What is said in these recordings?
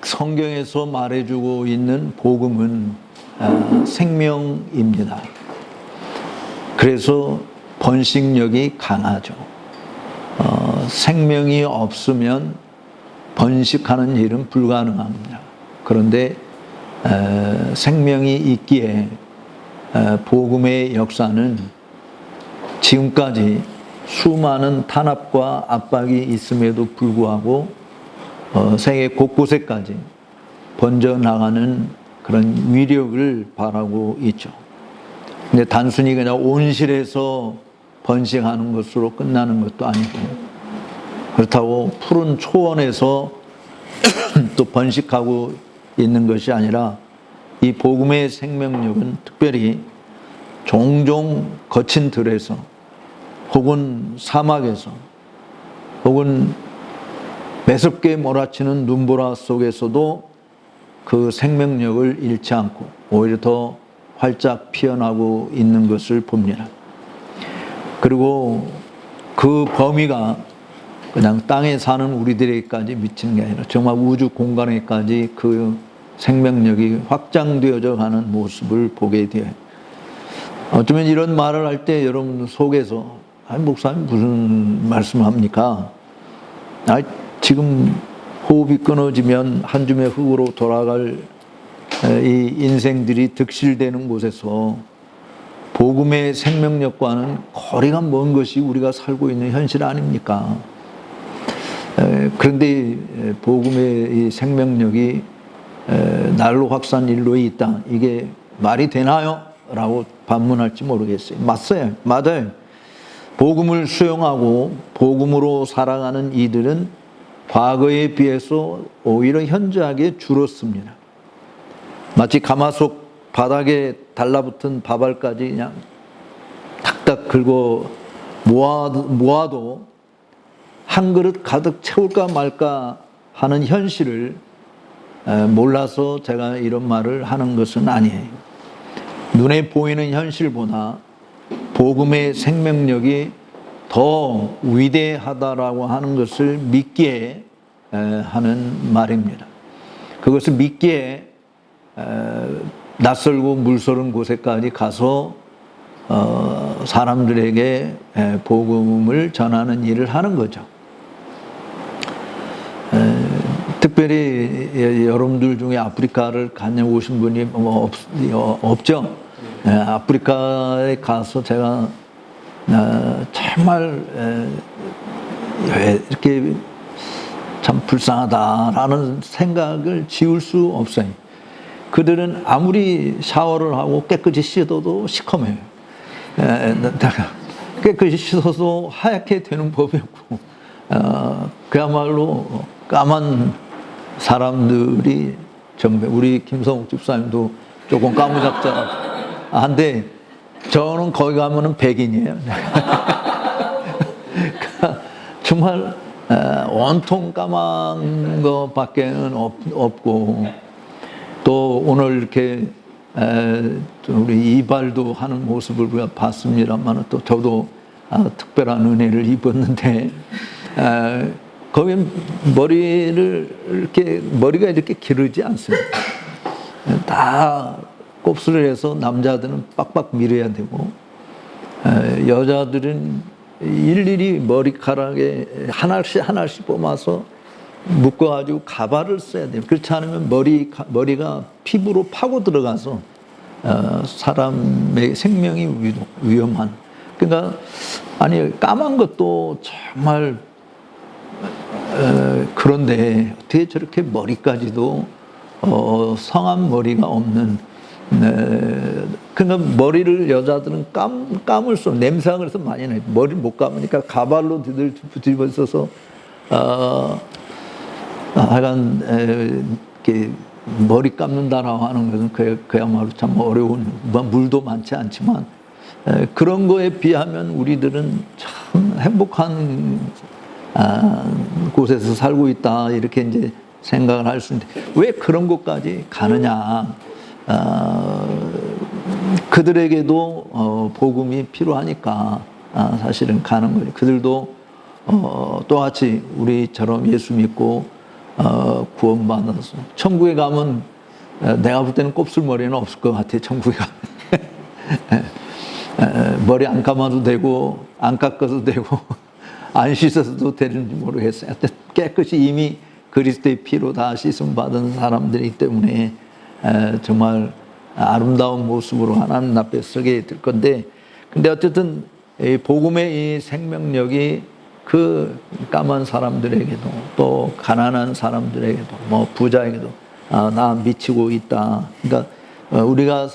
성경에서 말해주고 있는 복음은 생명입니다. 그래서 번식력이 강하죠. 생명이 없으면 번식하는 일은 불가능합니다. 그런데 생명이 있기에 복음의 역사는 지금까지 수많은 탄압과 압박이 있음에도 불구하고 세계 곳곳에까지 번져나가는 그런 위력을 발하고 있죠. 근데 단순히 그냥 온실에서 번식하는 것으로 끝나는 것도 아니고, 그렇다고 푸른 초원에서 또 번식하고 있는 것이 아니라, 이 복음의 생명력은 특별히 종종 거친 들에서 혹은 사막에서 혹은 매섭게 몰아치는 눈보라 속에서도 그 생명력을 잃지 않고 오히려 더 활짝 피어나고 있는 것을 봅니다. 그리고 그 범위가 그냥 땅에 사는 우리들에게까지 미치는 게 아니라 정말 우주 공간에까지 그 생명력이 확장되어져 가는 모습을 보게 돼요. 어쩌면 이런 말을 할 때 여러분 속에서 목사님 무슨 말씀합니까? 지금 호흡이 끊어지면 한 줌의 흙으로 돌아갈 이 인생들이 득실되는 곳에서 복음의 생명력과는 거리가 먼 것이 우리가 살고 있는 현실 아닙니까? 그런데 복음의 이 생명력이 날로 확산 일로에 있다. 이게 말이 되나요? 라고 반문할지 모르겠어요. 맞아요. 복음을 수용하고 복음으로 살아가는 이들은 과거에 비해서 오히려 현저하게 줄었습니다. 마치 가마솥 바닥에 달라붙은 밥알까지 그냥 탁탁 긁어 모아도 한 그릇 가득 채울까 말까 하는 현실을 몰라서 제가 이런 말을 하는 것은 아니에요. 눈에 보이는 현실보다 복음의 생명력이 더 위대하다라고 하는 것을 믿기에 하는 말입니다. 그것을 믿기에 낯설고 물서른 곳에까지 가서 사람들에게 복음을 전하는 일을 하는 거죠. 특별히 여러분들 중에 아프리카를 다녀오신 분이 없죠? 아프리카에 가서 제가 정말 왜 이렇게 참 불쌍하다라는 생각을 지울 수 없어요. 그들은 아무리 샤워를 하고 깨끗이 씻어도 시커매요. 깨끗이 씻어도 하얗게 되는 법이 없고, 그야말로 까만 사람들이 정말, 우리 김성욱 집사님도 조금 까무잡잡한데 저는 거기 가면은 백인이에요. 정말 온통 까만 것밖에는 없고, 또 오늘 이렇게 우리 이발도 하는 모습을 우리가 봤습니다만, 또 저도 특별한 은혜를 입었는데, 거기 머리가 이렇게 기르지 않습니다. 다 곱슬을 해서 남자들은 빡빡 밀어야 되고, 여자들은 일일이 머리카락에 하나씩 뽑아서 묶어가지고 가발을 써야 돼요. 그렇지 않으면 머리가 피부로 파고 들어가서 사람의 생명이 위험한. 그러니까 아니 까만 것도 정말 그런데 어떻게 저렇게 머리까지도 성한 머리가 없는, 그러니까 머리를 여자들은 감을 수 냄새가 그래서 많이 나요. 머리를 못 감으니까 가발로 뒤집어 써서 하여간 이렇게 머리 감는다라고 하는 것은 그야말로 참 어려운, 물도 많지 않지만 그런 거에 비하면 우리들은 참 행복한 곳에서 살고 있다, 이렇게 이제 생각을 할 수 있는데, 왜 그런 곳까지 가느냐? 그들에게도 복음이 필요하니까 사실은 가는 거예요. 그들도 똑같이 우리처럼 예수 믿고 구원받아서 천국에 가면 내가 볼 때는 곱슬머리는 없을 것 같아요. 천국에 가면 머리 안 감아도 되고 안 깎아도 되고 안 씻어도 되는지 모르겠어요. 하여튼 깨끗이 이미 그리스도의 피로 다 씻음 받은 사람들이기 때문에 정말 아름다운 모습으로 하나님 앞에 서게 될 건데, 근데 어쨌든 이 복음의 이 생명력이 그 까만 사람들에게도 또 가난한 사람들에게도 뭐 부자에게도 나 미치고 있다. 그러니까 우리가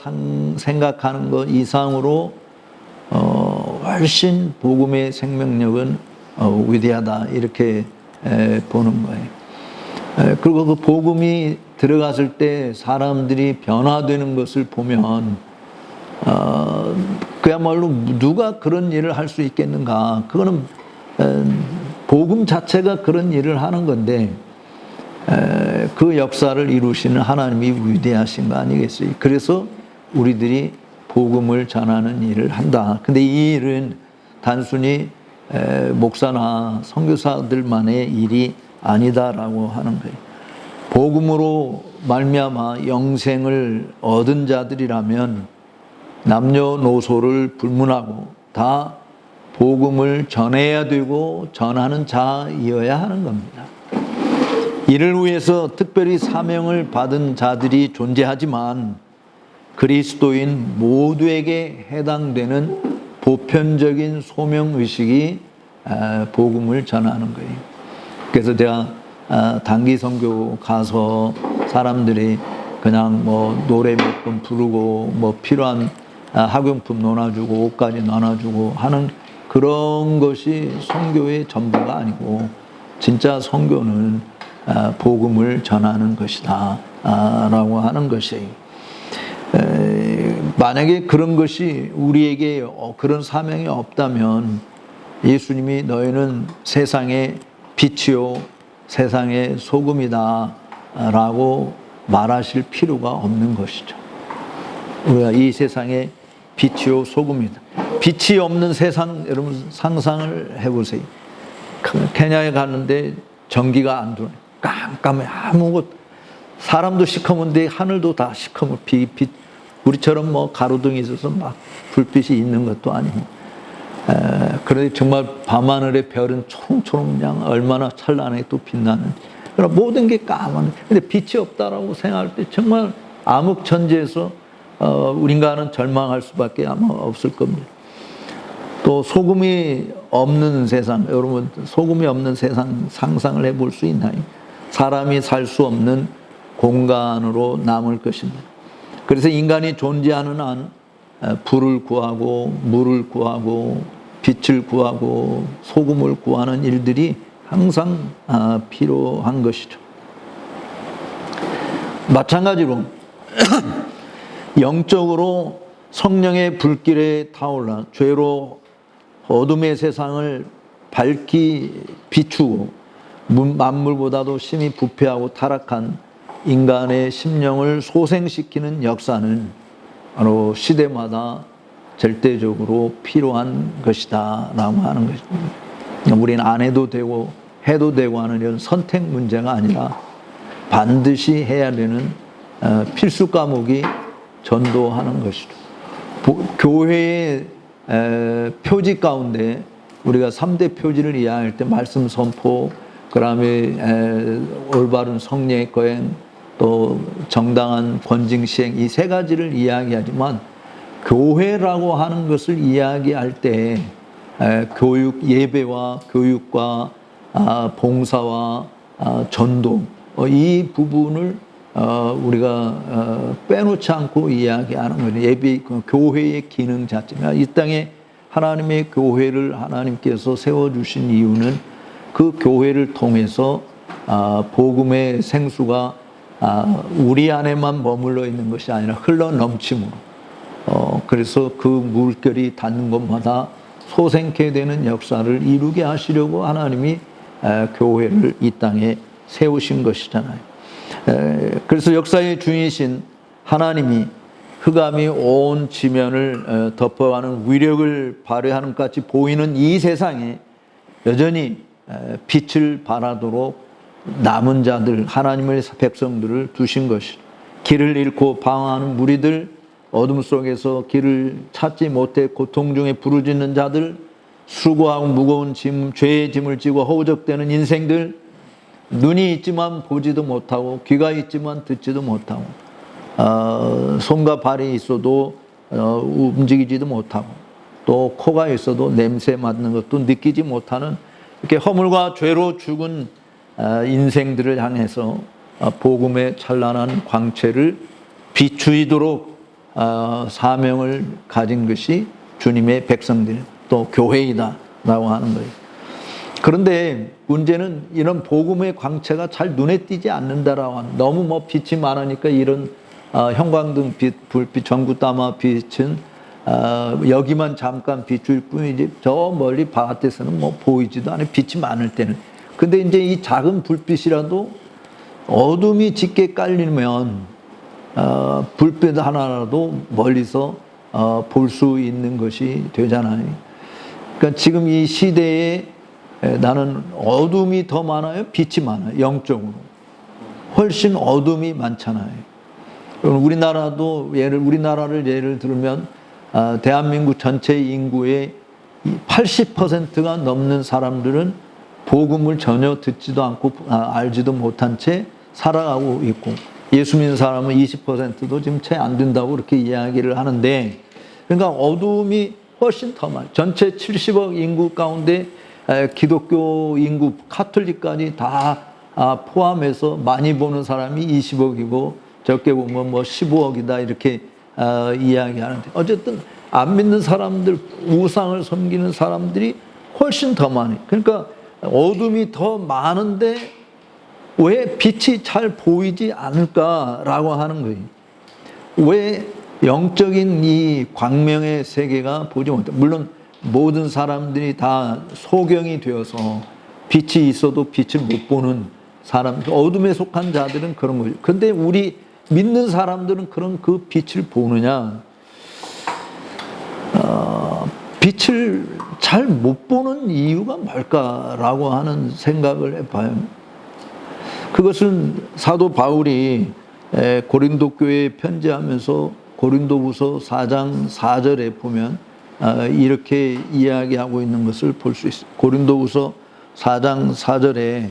생각하는 것 이상으로 훨씬 복음의 생명력은 위대하다, 이렇게 보는 거예요. 그리고 그 복음이 들어갔을 때 사람들이 변화되는 것을 보면 그야말로 누가 그런 일을 할 수 있겠는가. 그거는 복음 자체가 그런 일을 하는 건데 그 역사를 이루시는 하나님이 위대하신 거 아니겠어요? 그래서 우리들이 복음을 전하는 일을 한다. 근데 이 일은 단순히 목사나 선교사들만의 일이 아니다라고 하는 거예요. 복음으로 말미암아 영생을 얻은 자들이라면 남녀노소를 불문하고 다 복음을 전해야 되고 전하는 자이어야 하는 겁니다. 이를 위해서 특별히 사명을 받은 자들이 존재하지만 그리스도인 모두에게 해당되는 보편적인 소명의식이 복음을 전하는 거예요. 그래서 제가 단기 선교 가서 사람들이 그냥 뭐 노래 몇 번 부르고 뭐 필요한 학용품 나눠주고 옷까지 나눠주고 하는 그런 것이 선교의 전부가 아니고, 진짜 선교는 복음을 전하는 것이다 라고 하는 것이에요. 만약에 그런 것이 우리에게 그런 사명이 없다면 예수님이 너희는 세상의 빛이요 세상의 소금이다 라고 말하실 필요가 없는 것이죠. 우리가 이 세상의 빛이요 소금이다. 빛이 없는 세상, 여러분 상상을 해보세요. 케냐에 갔는데 전기가 안 들어요. 깜깜해. 아무것도. 사람도 시커먼데 하늘도 다 시커먼 빛. 우리처럼 뭐 가로등이 있어서 막 불빛이 있는 것도 아니고. 그런데 정말 밤하늘의 별은 초롱초롱 그냥 얼마나 찬란하게 또 빛나는. 그러나 모든 게 까만. 근데 빛이 없다라고 생각할 때 정말 암흑천지에서 우리인가는 절망할 수밖에 아마 없을 겁니다. 또 소금이 없는 세상, 여러분 소금이 없는 세상 상상을 해볼 수 있나요? 사람이 살 수 없는 공간으로 남을 것입니다. 그래서 인간이 존재하는 한 불을 구하고 물을 구하고 빛을 구하고 소금을 구하는 일들이 항상 필요한 것이죠. 마찬가지로 영적으로 성령의 불길에 타올라 죄로 어둠의 세상을 밝히 비추고 만물보다도 심히 부패하고 타락한 인간의 심령을 소생시키는 역사는 바로 시대마다 절대적으로 필요한 것이다 라고 하는 것입니다. 우리는 안 해도 되고 해도 되고 하는 이런 선택 문제가 아니라 반드시 해야 되는 필수 과목이 전도하는 것이죠. 교회의 표지 가운데 우리가 3대 표지를 이야기할 때 말씀 선포, 그 다음에 올바른 성례 거행, 또 정당한 권징 시행, 이 세 가지를 이야기하지만 교회라고 하는 것을 이야기할 때 교육, 예배와 교육과 봉사와 전도, 이 부분을 우리가 빼놓지 않고 이야기하는 거예요. 예배, 교회의 기능 자체가 이 땅에 하나님의 교회를 하나님께서 세워주신 이유는 그 교회를 통해서 복음의 생수가 우리 안에만 머물러 있는 것이 아니라 흘러 넘침으로, 그래서 그 물결이 닿는 곳마다 소생케 되는 역사를 이루게 하시려고 하나님이 교회를 이 땅에 세우신 것이잖아요. 그래서 역사의 주인이신 하나님이 흑암이 온 지면을 덮어가는 위력을 발휘하는 것 같이 보이는 이 세상에 여전히 빛을 발하도록 남은 자들, 하나님의 백성들을 두신 것이. 길을 잃고 방황하는 무리들, 어둠 속에서 길을 찾지 못해 고통 중에 부르짖는 자들, 수고하고 무거운 짐, 죄의 짐을 지고 허우적대는 인생들, 눈이 있지만 보지도 못하고 귀가 있지만 듣지도 못하고 손과 발이 있어도 움직이지도 못하고 또 코가 있어도 냄새 맡는 것도 느끼지 못하는 이렇게 허물과 죄로 죽은 인생들을 향해서 복음의 찬란한 광채를 비추이도록 사명을 가진 것이 주님의 백성들 또 교회이다라고 하는 거예요. 그런데 문제는 이런 복음의 광채가 잘 눈에 띄지 않는다라고 하는, 너무 뭐 빛이 많으니까 이런 형광등 빛, 불빛, 전구다마 빛은 여기만 잠깐 비출 뿐이지 저 멀리 바깥에서는 뭐 보이지도 않아요. 빛이 많을 때는. 근데 이제 이 작은 불빛이라도 어둠이 짙게 깔리면 불빛 하나라도 멀리서 볼 수 있는 것이 되잖아요. 그러니까 지금 이 시대에 나는 어둠이 더 많아요? 빛이 많아요? 영적으로. 훨씬 어둠이 많잖아요. 우리나라도 우리나라를 예를 들면 대한민국 전체 인구의 80%가 넘는 사람들은 복음을 전혀 듣지도 않고 알지도 못한 채 살아가고 있고, 예수 믿는 사람은 20%도 지금 채 안 된다고 그렇게 이야기를 하는데, 그러니까 어둠이 훨씬 더 많아요. 전체 70억 인구 가운데 기독교 인구, 카톨릭까지 다 포함해서 많이 보는 사람이 20억이고 적게 보면 뭐 15억이다 이렇게 이야기하는데, 어쨌든 안 믿는 사람들, 우상을 섬기는 사람들이 훨씬 더 많아요. 그러니까 어둠이 더 많은데 왜 빛이 잘 보이지 않을까라고 하는 거예요. 왜 영적인 이 광명의 세계가 보지 못해? 물론 모든 사람들이 다 소경이 되어서 빛이 있어도 빛을 못 보는 사람, 어둠에 속한 자들은 그런 거죠. 근데 우리 믿는 사람들은 그런 그 빛을 보느냐? 빛을 잘 못 보는 이유가 뭘까라고 하는 생각을 해봐요. 그것은 사도 바울이 고린도 교회에 편지하면서 고린도후서 4장 4절에 보면 이렇게 이야기하고 있는 것을 볼 수 있어요. 고린도후서 4장 4절에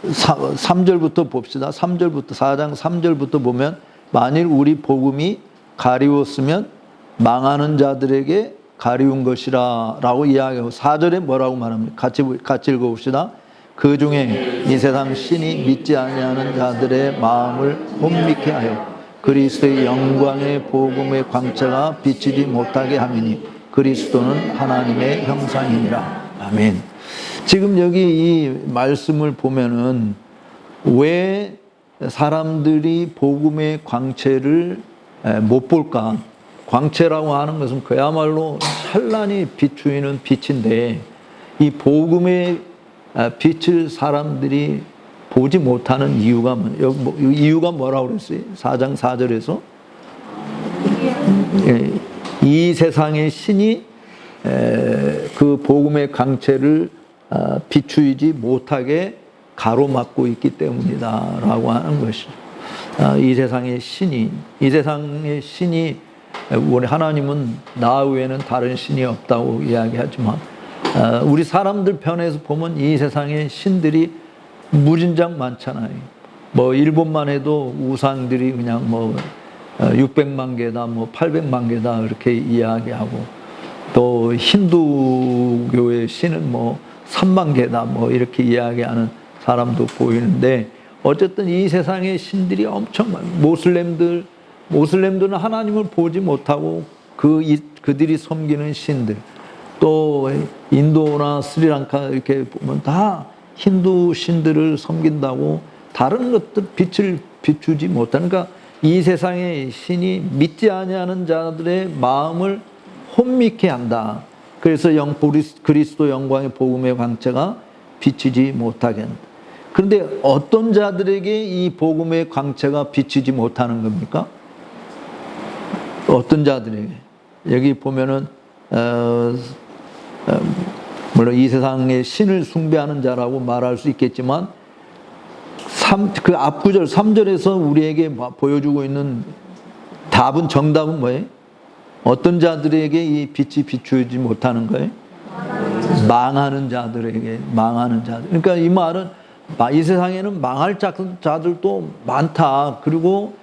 3절부터 봅시다. 3절부터 4장 3절부터 보면, 만일 우리 복음이 가리웠으면 망하는 자들에게 가리운 것이라 라고 이야기하고, 4절에 뭐라고 말합니까? 같이 읽어봅시다. 그 중에 이 세상 신이 믿지 아니하는 자들의 마음을 혼미케 하여 그리스도의 영광의 복음의 광채가 비치지 못하게 함이니 그리스도는 하나님의 형상이니라. 아멘. 지금 여기 이 말씀을 보면은 왜 사람들이 복음의 광채를 못 볼까? 광채라고 하는 것은 그야말로 찬란히 비추이는 빛인데, 이 복음의 빛을 사람들이 보지 못하는 이유가 이유가 뭐라고 그랬어요? 4장 4절에서 이 세상의 신이 그 복음의 광채를 비추이지 못하게 가로막고 있기 때문이다 라고 하는 것이죠. 이 세상의 신이 우리 하나님은 나 외에는 다른 신이 없다고 이야기하지만, 우리 사람들 편에서 보면 이 세상의 신들이 무진장 많잖아요. 뭐 일본만 해도 우상들이 그냥 뭐 600만 개다, 뭐 800만 개다 이렇게 이야기하고, 또 힌두교의 신은 뭐 3만 개다 뭐 이렇게 이야기하는 사람도 보이는데, 어쨌든 이 세상의 신들이 엄청 많아요. 모슬렘들은 하나님을 보지 못하고 그들이 섬기는 신들, 또 인도나 스리랑카 이렇게 보면 다 힌두 신들을 섬긴다고 다른 것들 빛을 비추지 못하는, 그러니까 이 세상의 신이 믿지 아니하는 자들의 마음을 혼미케 한다. 그래서 그리스도 영광의 복음의 광채가 비치지 못하게 한다. 그런데 어떤 자들에게 이 복음의 광채가 비치지 못하는 겁니까? 어떤 자들에게? 여기 보면은 물론 이 세상에 신을 숭배하는 자라고 말할 수 있겠지만 그 앞구절 3절에서 우리에게 보여주고 있는 정답은 뭐예요? 어떤 자들에게 이 빛이 비추지 못하는 거예요? 망하는 자들에게, 망하는 자들. 그러니까 이 말은 이 세상에는 망할 자들도 많다. 그리고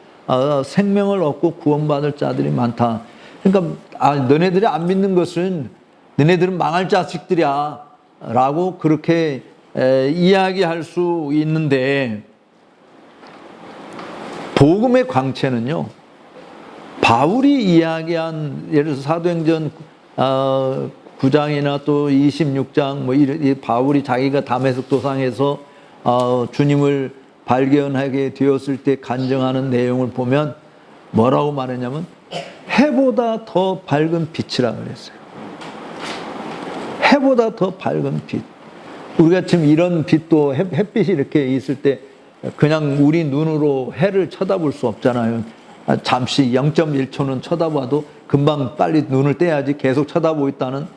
생명을 얻고 구원받을 자들이 많다. 그러니까 너네들이 안 믿는 것은 너네들은 망할 자식들이야 라고 그렇게 이야기할 수 있는데, 복음의 광채는요, 바울이 이야기한, 예를 들어서 사도행전 9장이나 또 26장 바울이 자기가 다메섹 도상에서 주님을 발견하게 되었을 때 간증하는 내용을 보면 뭐라고 말했냐면 해보다 더 밝은 빛이라 그랬어요. 해보다 더 밝은 빛. 우리가 지금 이런 빛도 햇빛이 이렇게 있을 때 그냥 우리 눈으로 해를 쳐다볼 수 없잖아요. 잠시 0.1초는 쳐다봐도 금방 빨리 눈을 떼야지 계속 쳐다보고 있다는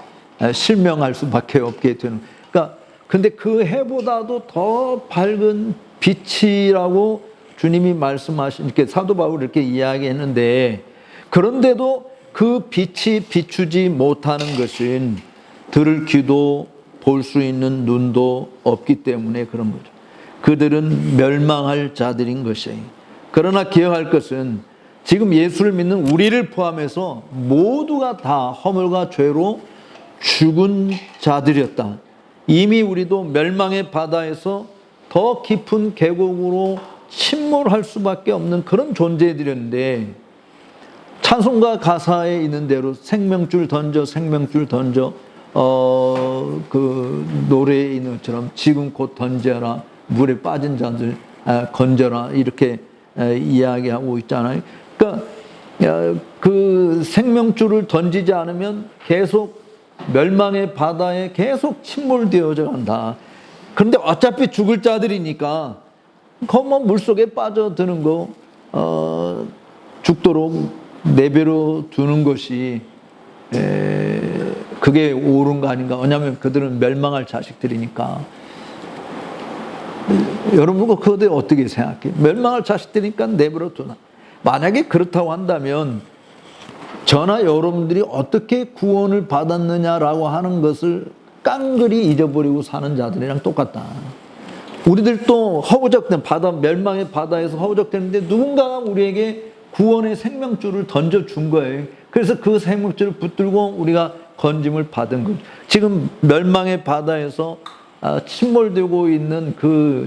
실명할 수밖에 없게 되는. 그러니까 근데 그 해보다도 더 밝은 빛이라고 주님이 말씀하신, 이렇게 사도 바울이 이렇게 이야기했는데, 그런데도 그 빛이 비추지 못하는 것은 들을 귀도 볼 수 있는 눈도 없기 때문에 그런 거죠. 그들은 멸망할 자들인 것이에요. 그러나 기억할 것은 지금 예수를 믿는 우리를 포함해서 모두가 다 허물과 죄로 죽은 자들이었다. 이미 우리도 멸망의 바다에서 더 깊은 계곡으로 침몰할 수밖에 없는 그런 존재들이었는데, 찬송가 가사에 있는 대로 생명줄 던져, 생명줄 던져, 그 노래에 있는 것처럼 지금 곧 던져라, 물에 빠진 자들 건져라, 이렇게 이야기하고 있잖아요. 그러니까 그 생명줄을 던지지 않으면 계속 멸망의 바다에 계속 침몰되어져 간다. 그런데 어차피 죽을 자들이니까 그만 물속에 빠져드는 거 죽도록 내버려 두는 것이 그게 옳은 거 아닌가. 왜냐하면 그들은 멸망할 자식들이니까. 여러분 그거에 어떻게 생각해요? 멸망할 자식들이니까 내버려 두나. 만약에 그렇다고 한다면 저나 여러분들이 어떻게 구원을 받았느냐라고 하는 것을 깡그리 잊어버리고 사는 자들이랑 똑같다. 우리들도 허우적된 멸망의 바다에서 허우적대는데 누군가가 우리에게 구원의 생명줄을 던져준 거예요. 그래서 그 생명줄을 붙들고 우리가 건짐을 받은 거죠. 지금 멸망의 바다에서 침몰되고 있는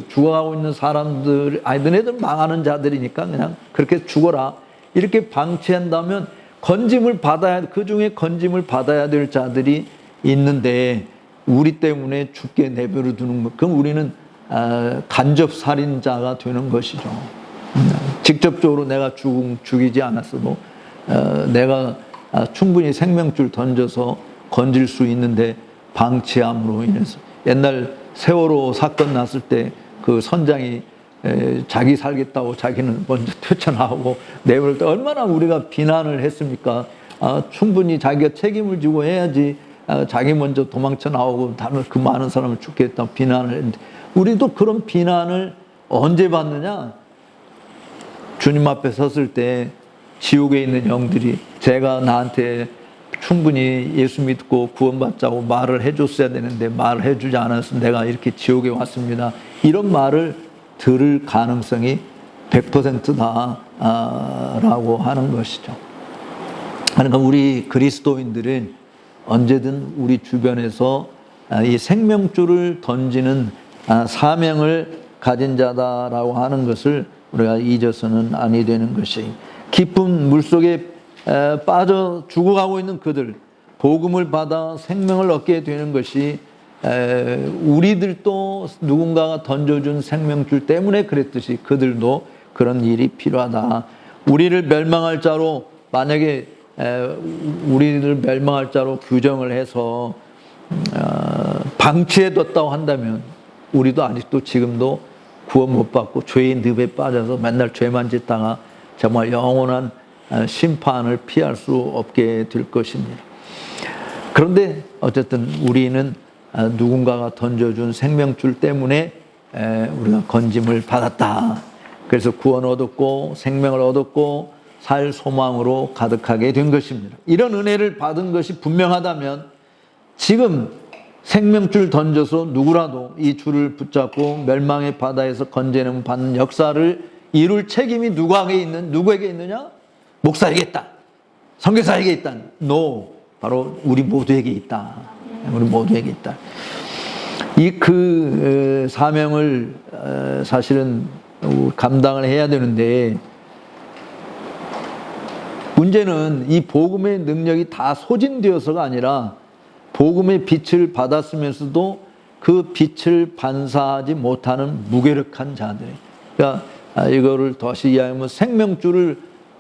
죽어가고 있는 사람들, 너네들 망하는 자들이니까 그냥 그렇게 죽어라, 이렇게 방치한다면 그 중에 건짐을 받아야 될 자들이 있는데 우리 때문에 죽게 내버려 두는 것, 그럼 우리는 간접 살인자가 되는 것이죠. 직접적으로 내가 죽이지 않았어도 내가 충분히 생명줄 던져서 건질 수 있는데 방치함으로 인해서. 옛날 세월호 사건 났을 때 그 선장이 자기 살겠다고 자기는 먼저 뛰쳐나오고 내버릴 때 얼마나 우리가 비난을 했습니까? 충분히 자기가 책임을 지고 해야지 자기 먼저 도망쳐 나오고 다른 그 많은 사람을 죽게 했다고 비난을 했는데, 우리도 그런 비난을 언제 받느냐? 주님 앞에 섰을 때 지옥에 있는 영들이 제가 나한테 충분히 예수 믿고 구원받자고 말을 해줬어야 되는데 말을 해주지 않아서 내가 이렇게 지옥에 왔습니다, 이런 말을 들을 가능성이 100%다라고 하는 것이죠. 그러니까 우리 그리스도인들은 언제든 우리 주변에서 이 생명줄을 던지는 사명을 가진 자다라고 하는 것을 우리가 잊어서는 아니 되는 것이, 깊은 물속에 빠져 죽어가고 있는 그들, 복음을 받아 생명을 얻게 되는 것이 우리들도 누군가가 던져준 생명줄 때문에 그랬듯이 그들도 그런 일이 필요하다. 우리를 멸망할 자로, 만약에 우리를 멸망할 자로 규정을 해서 방치해뒀다고 한다면 우리도 아직도 지금도 구원 못 받고 죄의 늪에 빠져서 맨날 죄만 짓다가 정말 영원한 심판을 피할 수 없게 될 것입니다. 그런데 어쨌든 우리는 누군가가 던져준 생명줄 때문에 우리가 건짐을 받았다. 그래서 구원 얻었고 생명을 얻었고 살 소망으로 가득하게 된 것입니다. 이런 은혜를 받은 것이 분명하다면 지금 생명줄 던져서 누구라도 이 줄을 붙잡고 멸망의 바다에서 건져내면 받는 역사를 이룰 책임이 누구에게 있느냐? 목사에게 있다. 선교사에게 있다. No. 바로 우리 모두에게 있다. 우리 모두에게 있다. 이 사명을 사실은 감당을 해야 되는데 문제는 이 복음의 능력이 다 소진되어서가 아니라 복음의 빛을 받았으면서도 그 빛을 반사하지 못하는 무기력한 자들. 그러니까 이거를 다시 이해하면 생명줄을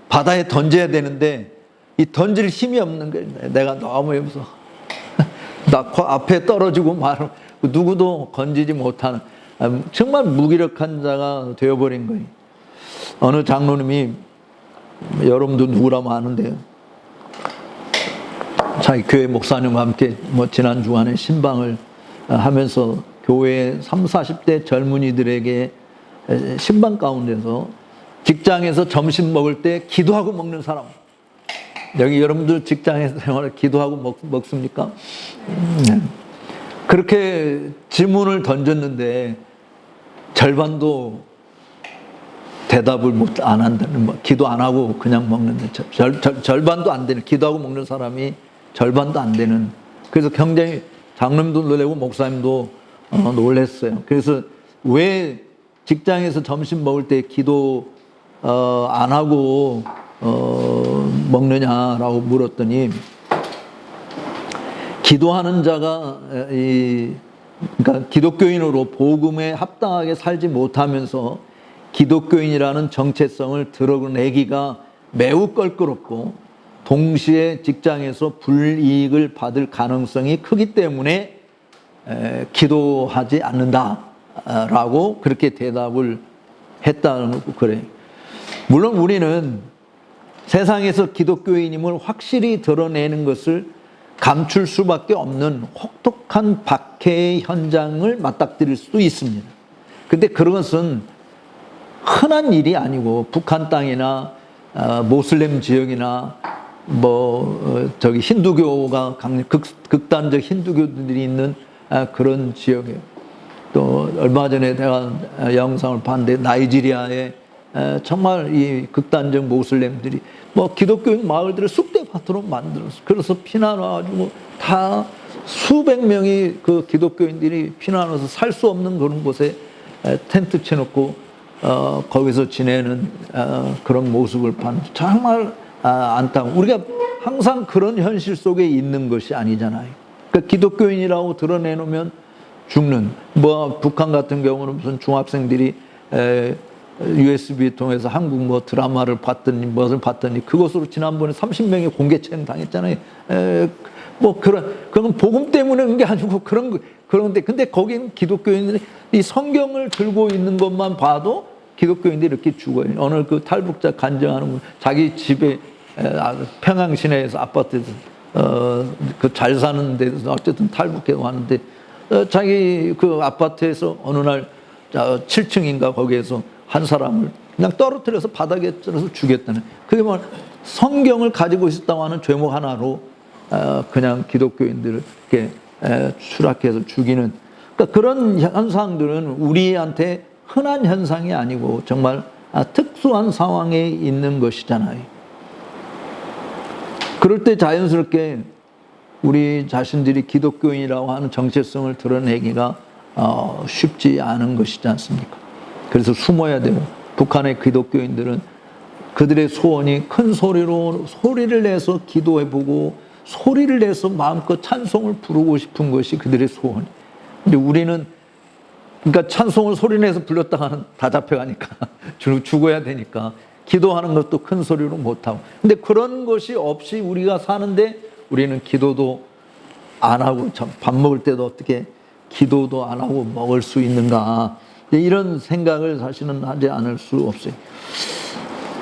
바다에 던져야 되는데 이 던질 힘이 없는 거예요. 내가 너무 무서워. 나 앞에 떨어지고 말을 누구도 건지지 못하는 정말 무기력한 자가 되어버린 거예요. 어느 장로님이 여러분도 누구라면 아는데요. 자기 교회 목사님과 함께 지난 주간에 신방을 하면서 교회 30, 40대 젊은이들에게 신방 가운데서 직장에서 점심 먹을 때 기도하고 먹는 사람. 여기 여러분들 직장에서 생활을 기도하고 먹습니까? 그렇게 질문을 던졌는데 절반도 대답을 안 한다는, 기도 안 하고 그냥 먹는데 절반도 안 되는, 기도하고 먹는 사람이 절반도 안 되는. 그래서 굉장히 장로님도 놀라고 목사님도 놀랐어요. 그래서 왜 직장에서 점심 먹을 때 기도 안 하고 먹느냐라고 물었더니 기도하는 자가 그러니까 기독교인으로 복음에 합당하게 살지 못하면서 기독교인이라는 정체성을 드러내기가 매우 껄끄럽고 동시에 직장에서 불이익을 받을 가능성이 크기 때문에 기도하지 않는다라고 그렇게 대답을 했다는 거 그래요. 물론 우리는 세상에서 기독교인임을 확실히 드러내는 것을 감출 수밖에 없는 혹독한 박해의 현장을 맞닥뜨릴 수도 있습니다. 근데 그런 것은 흔한 일이 아니고 북한 땅이나 모슬렘 지역이나 힌두교가 극단적 힌두교들이 있는 그런 지역에 또 얼마 전에 내가 영상을 봤는데 나이지리아에 정말 이 극단적 모슬렘들이 기독교인 마을들을 쑥대밭으로 만들었어. 그래서 피난 와가지고 다 수백 명이 그 기독교인들이 피난 와서 살 수 없는 그런 곳에 텐트 쳐놓고 거기서 지내는 그런 모습을 봤는데 정말 안타까워. 우리가 항상 그런 현실 속에 있는 것이 아니잖아요. 그러니까 기독교인이라고 드러내놓으면 죽는. 북한 같은 경우는 무슨 중학생들이 USB 통해서 한국 드라마를 봤더니 무엇을 봤더니 그것으로 지난번에 30명이 공개체행 당했잖아요. 그건 복음 때문에 그런 게 아니고 그런데 근데 거기는 기독교인들이 이 성경을 들고 있는 것만 봐도 기독교인들이 이렇게 죽어요. 오늘 그 탈북자 간증하는 분 자기 집에 평양 시내에서 아파트에서 그 잘 사는 데서 어쨌든 탈북해 왔는데 자기 그 아파트에서 어느 날 7층인가 거기에서 한 사람을 그냥 떨어뜨려서 바닥에 떨어서 죽였다는. 그게 성경을 가지고 있었다고 하는 죄목 하나로 그냥 기독교인들을 이렇게 추락해서 죽이는. 그러니까 그런 현상들은 우리한테 흔한 현상이 아니고 정말 특수한 상황에 있는 것이잖아요. 그럴 때 자연스럽게 우리 자신들이 기독교인이라고 하는 정체성을 드러내기가 쉽지 않은 것이지 않습니까? 그래서 숨어야 돼요. 북한의 기독교인들은 그들의 소원이 큰 소리를 내서 기도해보고 소리를 내서 마음껏 찬송을 부르고 싶은 것이 그들의 소원. 근데 우리는 그러니까 찬송을 소리내서 불렀다가는 다 잡혀가니까 죽어야 되니까 기도하는 것도 큰 소리로 못하고. 근데 그런 것이 없이 우리가 사는데 우리는 기도도 안 하고 밥 먹을 때도 어떻게 기도도 안 하고 먹을 수 있는가, 이런 생각을 사실은 하지 않을 수 없어요.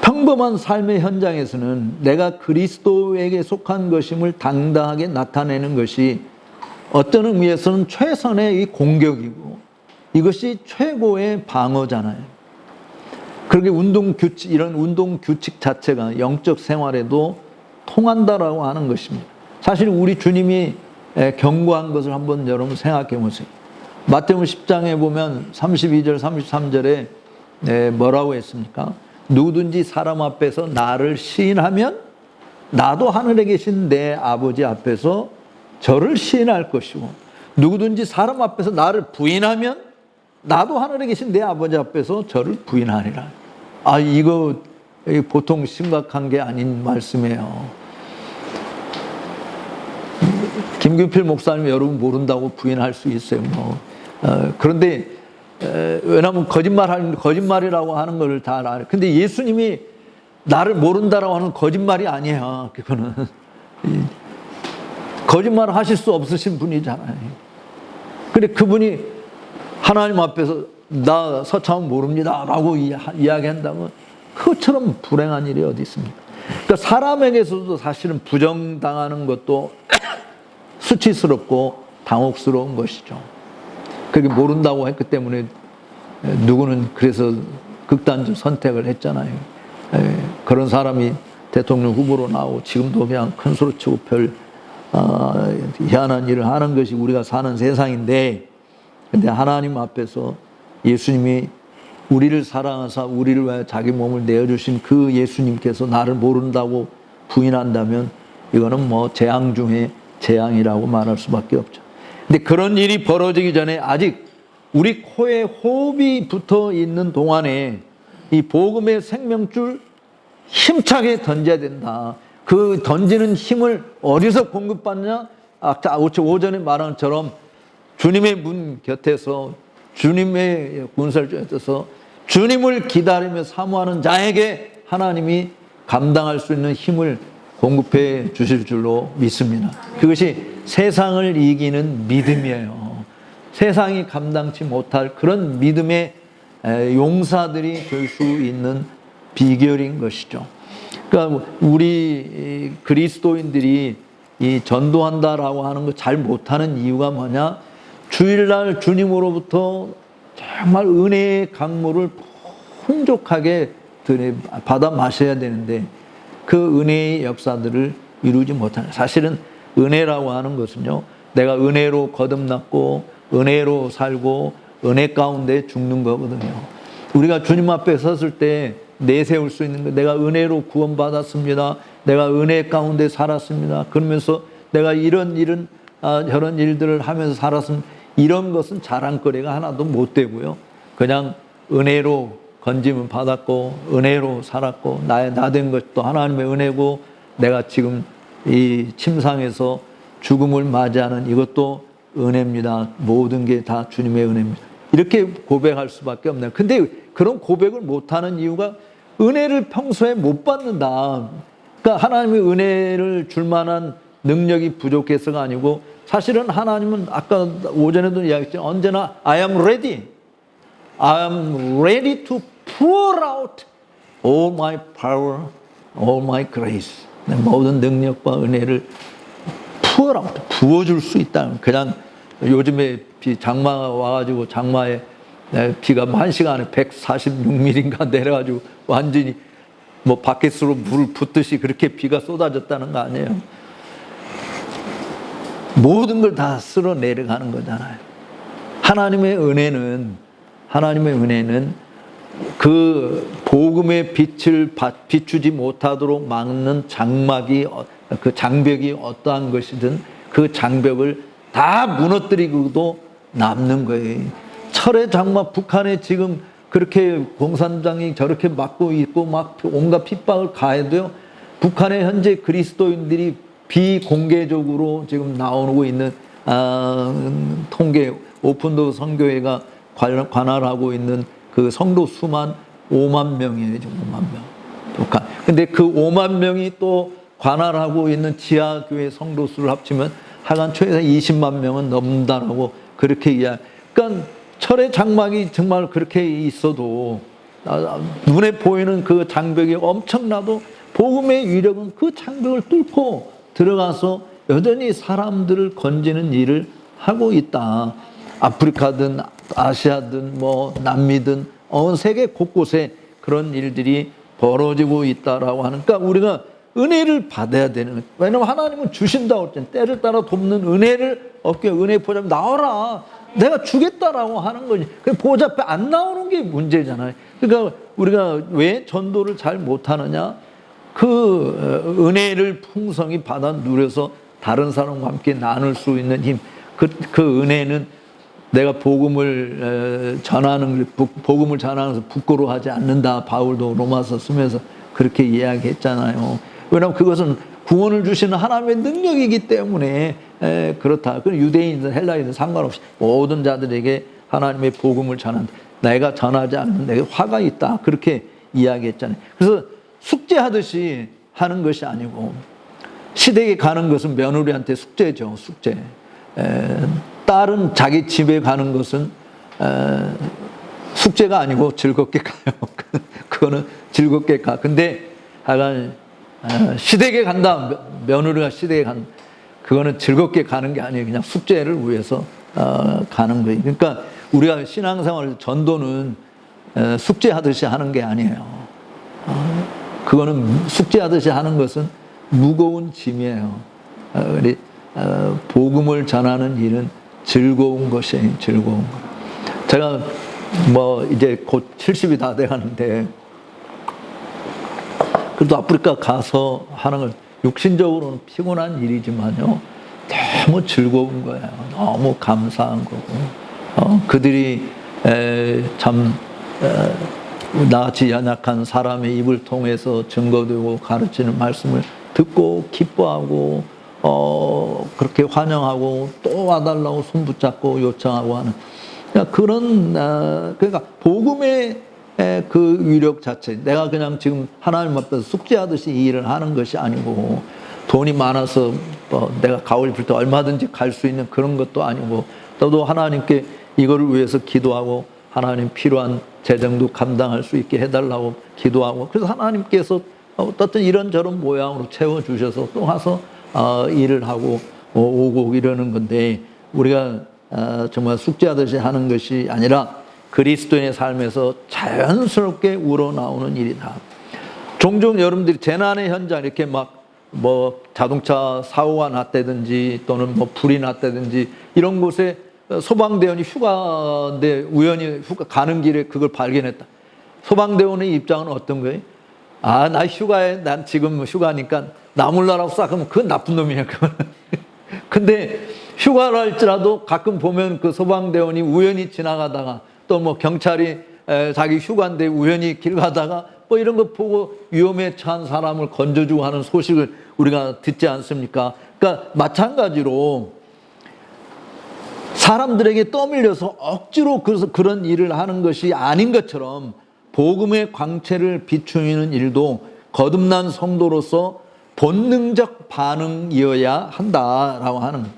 평범한 삶의 현장에서는 내가 그리스도에게 속한 것임을 당당하게 나타내는 것이 어떤 의미에서는 최선의 이 공격이고 이것이 최고의 방어잖아요. 그렇게 이런 운동 규칙 자체가 영적 생활에도 통한다라고 하는 것입니다. 사실 우리 주님이 경고한 것을 한번 여러분 생각해 보세요. 마태복음 10장에 보면 32절, 33절에 뭐라고 했습니까? 누구든지 사람 앞에서 나를 시인하면 나도 하늘에 계신 내 아버지 앞에서 저를 시인할 것이고, 누구든지 사람 앞에서 나를 부인하면 나도 하늘에 계신 내 아버지 앞에서 저를 부인하리라. 이거 보통 심각한 게 아닌 말씀이에요. 김규필 목사님 여러분 모른다고 부인할 수 있어요. 그런데 왜냐하면 거짓말이라고 하는 걸 다 알아요. 근데 예수님이 나를 모른다라고 하는 거짓말이 아니에요. 그거는 거짓말을 하실 수 없으신 분이잖아요. 근데 그분이 하나님 앞에서 나 서참은 모릅니다 라고 이야기한다면 그것처럼 불행한 일이 어디 있습니까? 그러니까 사람에게서도 사실은 부정당하는 것도 수치스럽고 당혹스러운 것이죠. 그게 모른다고 했기 때문에 누구는 그래서 극단적 선택을 했잖아요. 그런 사람이 대통령 후보로 나오고 지금도 그냥 큰 소리 치고 별 희한한 일을 하는 것이 우리가 사는 세상인데, 근데 하나님 앞에서 예수님이 우리를 사랑하사 우리를 위하여 자기 몸을 내어주신 그 예수님께서 나를 모른다고 부인한다면 이거는 재앙 중에 재앙이라고 말할 수밖에 없죠. 근데 그런 일이 벌어지기 전에 아직 우리 코에 호흡이 붙어 있는 동안에 이 복음의 생명줄 힘차게 던져야 된다. 그 던지는 힘을 어디서 공급받냐? 아까 오전에 말한 것처럼 주님의 문 곁에서, 주님의 문설주에서 주님을 기다리며 사모하는 자에게 하나님이 감당할 수 있는 힘을 공급해 주실 줄로 믿습니다. 그것이 세상을 이기는 믿음이에요. 세상이 감당치 못할 그런 믿음의 용사들이 될 수 있는 비결인 것이죠. 그러니까 우리 그리스도인들이 이 전도한다라고 하는 거 잘 못하는 이유가 뭐냐? 주일날 주님으로부터 정말 은혜의 강물을 풍족하게 받아 마셔야 되는데 그 은혜의 역사들을 이루지 못하는, 사실은 은혜라고 하는 것은요, 내가 은혜로 거듭났고 은혜로 살고 은혜 가운데 죽는 거거든요. 우리가 주님 앞에 섰을 때 내세울 수 있는 거, 내가 은혜로 구원받았습니다, 내가 은혜 가운데 살았습니다, 그러면서 내가 저런 일들을 하면서 살았습니다, 이런 것은 자랑거리가 하나도 못 되고요. 그냥 은혜로 건짐을 받았고 은혜로 살았고 나 된 것도 하나님의 은혜고 내가 지금 이 침상에서 죽음을 맞이하는 이것도 은혜입니다. 모든 게 다 주님의 은혜입니다. 이렇게 고백할 수밖에 없네요. 근데 그런 고백을 못하는 이유가 은혜를 평소에 못 받는다. 그러니까 하나님의 은혜를 줄 만한 능력이 부족해서가 아니고, 사실은 하나님은 아까 오전에도 이야기했지만 언제나 I am ready to pour out all my power, all my grace. 모든 능력과 은혜를 pour out, 부어줄 수 있다. 그냥 요즘에 장마가 와가지고 장마에 비가 1시간에 146mm인가 내려가지고 완전히 바켓으로 물을 붓듯이 그렇게 비가 쏟아졌다는 거 아니에요. 모든 걸 다 쓸어 내려가는 거잖아요. 하나님의 은혜는 그 복음의 빛을 비추지 못하도록 막는 그 장벽이 어떠한 것이든 그 장벽을 다 무너뜨리고도 남는 거예요. 철의 장막, 북한에 지금 그렇게 공산당이 저렇게 막고 있고 막 온갖 핍박을 가해도요, 북한에 현재 그리스도인들이 비공개적으로 지금 나오고 있는 통계, 오픈도어 선교회가 관할하고 있는 그 성도 수만 5만 명이에요. 지금 5만 명. 북한. 근데 그 5만 명이 또 관할하고 있는 지하교회 성도 수를 합치면 하여간 최소 20만 명은 넘는다라고 그렇게 그러니까 철의 장막이 정말 그렇게 있어도 눈에 보이는 그 장벽이 엄청나도 복음의 위력은 그 장벽을 뚫고 들어가서 여전히 사람들을 건지는 일을 하고 있다. 아프리카든 아시아든 뭐 남미든 세계 곳곳에 그런 일들이 벌어지고 있다라고 하는. 그러니까 우리가 은혜를 받아야 되는. 왜냐하면 하나님은 주신다고 했잖아요. 때를 따라 돕는 은혜를 얻게. 은혜 보좌 나와라. 내가 주겠다라고 하는 거지. 그 보좌 앞에 안 나오는 게 문제잖아요. 그러니까 우리가 왜 전도를 잘 못하느냐? 그 은혜를 풍성히 받아 누려서 다른 사람과 함께 나눌 수 있는 힘. 그 은혜는 내가 복음을 전하면서 부끄러워하지 않는다. 바울도 로마서 쓰면서 그렇게 이야기했잖아요. 왜냐하면 그것은 구원을 주시는 하나님의 능력이기 때문에 그렇다. 그 유대인이든 헬라인이든 상관없이 모든 자들에게 하나님의 복음을 전한다. 내가 전하지 않는 내게 화가 있다. 그렇게 이야기했잖아요. 그래서 숙제하듯이 하는 것이 아니고 시댁에 가는 것은 며느리한테 숙제죠. 숙제. 딸은 자기 집에 가는 것은 숙제가 아니고 즐겁게 가요. 그거는 즐겁게 가. 근데 하여간 시댁에 간다. 며느리가 시댁에 간다. 그거는 즐겁게 가는 게 아니에요. 그냥 숙제를 위해서 가는 거예요. 그러니까 우리가 신앙생활 전도는 숙제하듯이 하는 게 아니에요. 그거는 숙제하듯이 하는 것은 무거운 짐이에요. 우리 복음을 전하는 일은 즐거운 것이에요. 즐거운 것. 제가 뭐 이제 곧 70이 다 돼가는데 그래도 아프리카 가서 하는 건 육신적으로는 피곤한 일이지만요 너무 즐거운 거예요. 너무 감사한 거고 그들이 참 나같이 연약한 사람의 입을 통해서 증거되고 가르치는 말씀을 듣고 기뻐하고 그렇게 환영하고 또 와달라고 손 붙잡고 요청하고 하는 그런 그러니까 복음의 그 위력 자체. 내가 그냥 지금 하나님 앞에서 숙제하듯이 이 일을 하는 것이 아니고 돈이 많아서 내가 가고 싶을 때 얼마든지 갈 수 있는 그런 것도 아니고 너도 하나님께 이거를 위해서 기도하고 하나님 필요한 재정도 감당할 수 있게 해달라고 기도하고 그래서 하나님께서 어떤 이런저런 모양으로 채워주셔서 또 와서 일을 하고 오고 이러는 건데 우리가 정말 숙제하듯이 하는 것이 아니라 그리스도인의 삶에서 자연스럽게 우러나오는 일이다. 종종 여러분들이 재난의 현장 이렇게 막 뭐 자동차 사고가 났다든지 또는 뭐 불이 났다든지 이런 곳에 소방대원이 휴가인데 우연히 휴가 가는 길에 그걸 발견했다. 소방대원의 입장은 어떤 거예요? 나 휴가에 난 지금 휴가니까 나 몰라라고 싹 하면 그건 나쁜 놈이야. 근데 휴가를 할지라도 가끔 보면 그 소방대원이 우연히 지나가다가 또 뭐 경찰이 자기 휴가인데 우연히 길 가다가 뭐 이런 거 보고 위험에 처한 사람을 건져주고 하는 소식을 우리가 듣지 않습니까? 그러니까 마찬가지로 사람들에게 떠밀려서 억지로 그런 일을 하는 것이 아닌 것처럼 복음의 광채를 비추는 일도 거듭난 성도로서 본능적 반응이어야 한다라고 하는 거예요.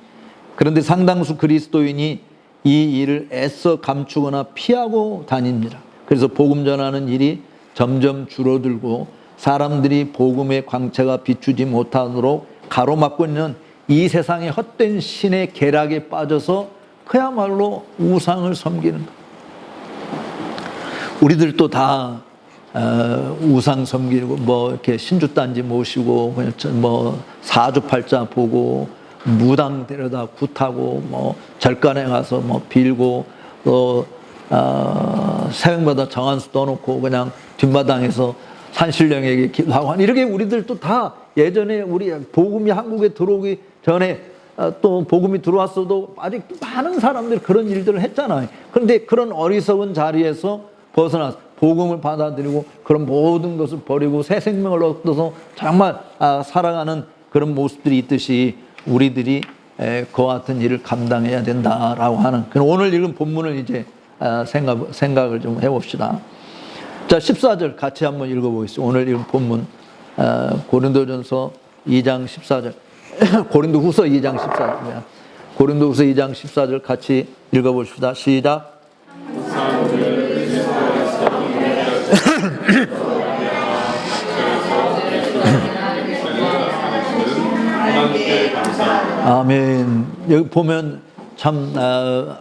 그런데 상당수 그리스도인이 이 일을 애써 감추거나 피하고 다닙니다. 그래서 복음 전하는 일이 점점 줄어들고 사람들이 복음의 광채가 비추지 못하도록 가로막고 있는 이 세상의 헛된 신의 계략에 빠져서 그야말로 우상을 섬기는 것. 우리들도 다 우상 섬기고 뭐 이렇게 신주단지 모시고 뭐 사주팔자 보고 무당 데려다 굿하고 뭐 절간에 가서 뭐 빌고 또 새벽마다 정한수 떠놓고 그냥 뒷마당에서 산신령에게 기도하고 이렇게 우리들도 다 예전에 우리 복음이 한국에 들어오기 전에 또 복음이 들어왔어도 아직 많은 사람들이 그런 일들을 했잖아요. 그런데 그런 어리석은 자리에서 벗어나서 복음을 받아들이고 그런 모든 것을 버리고 새 생명을 얻어서 정말 살아가는 그런 모습들이 있듯이 우리들이 그와 같은 일을 감당해야 된다라고 하는 오늘 읽은 본문을 이제 생각을 좀 해봅시다. 자, 14절 같이 한번 읽어보겠습니다. 오늘 읽은 본문 고린도전서 2장 14절 고린도후서 2장 14절 고린도후서 2장 14절 같이 읽어봅시다. 시작. 아멘. 여기 보면 참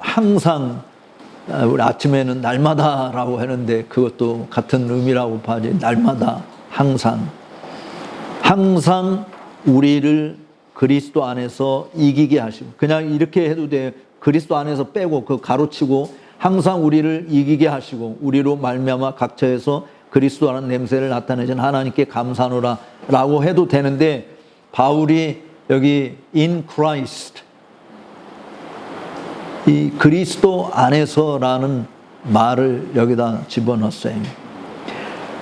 항상 우리 아침에는 날마다라고 하는데 그것도 같은 의미라고 봐야지. 날마다 항상 우리를 그리스도 안에서 이기게 하시고 그냥 이렇게 해도 돼. 그리스도 안에서 빼고 그 가로치고 항상 우리를 이기게 하시고 우리로 말미암아 각처에서 그리스도라는 냄새를 나타내신 하나님께 감사하노라 라고 해도 되는데 바울이 여기 in Christ 이 그리스도 안에서라는 말을 여기다 집어넣었어요.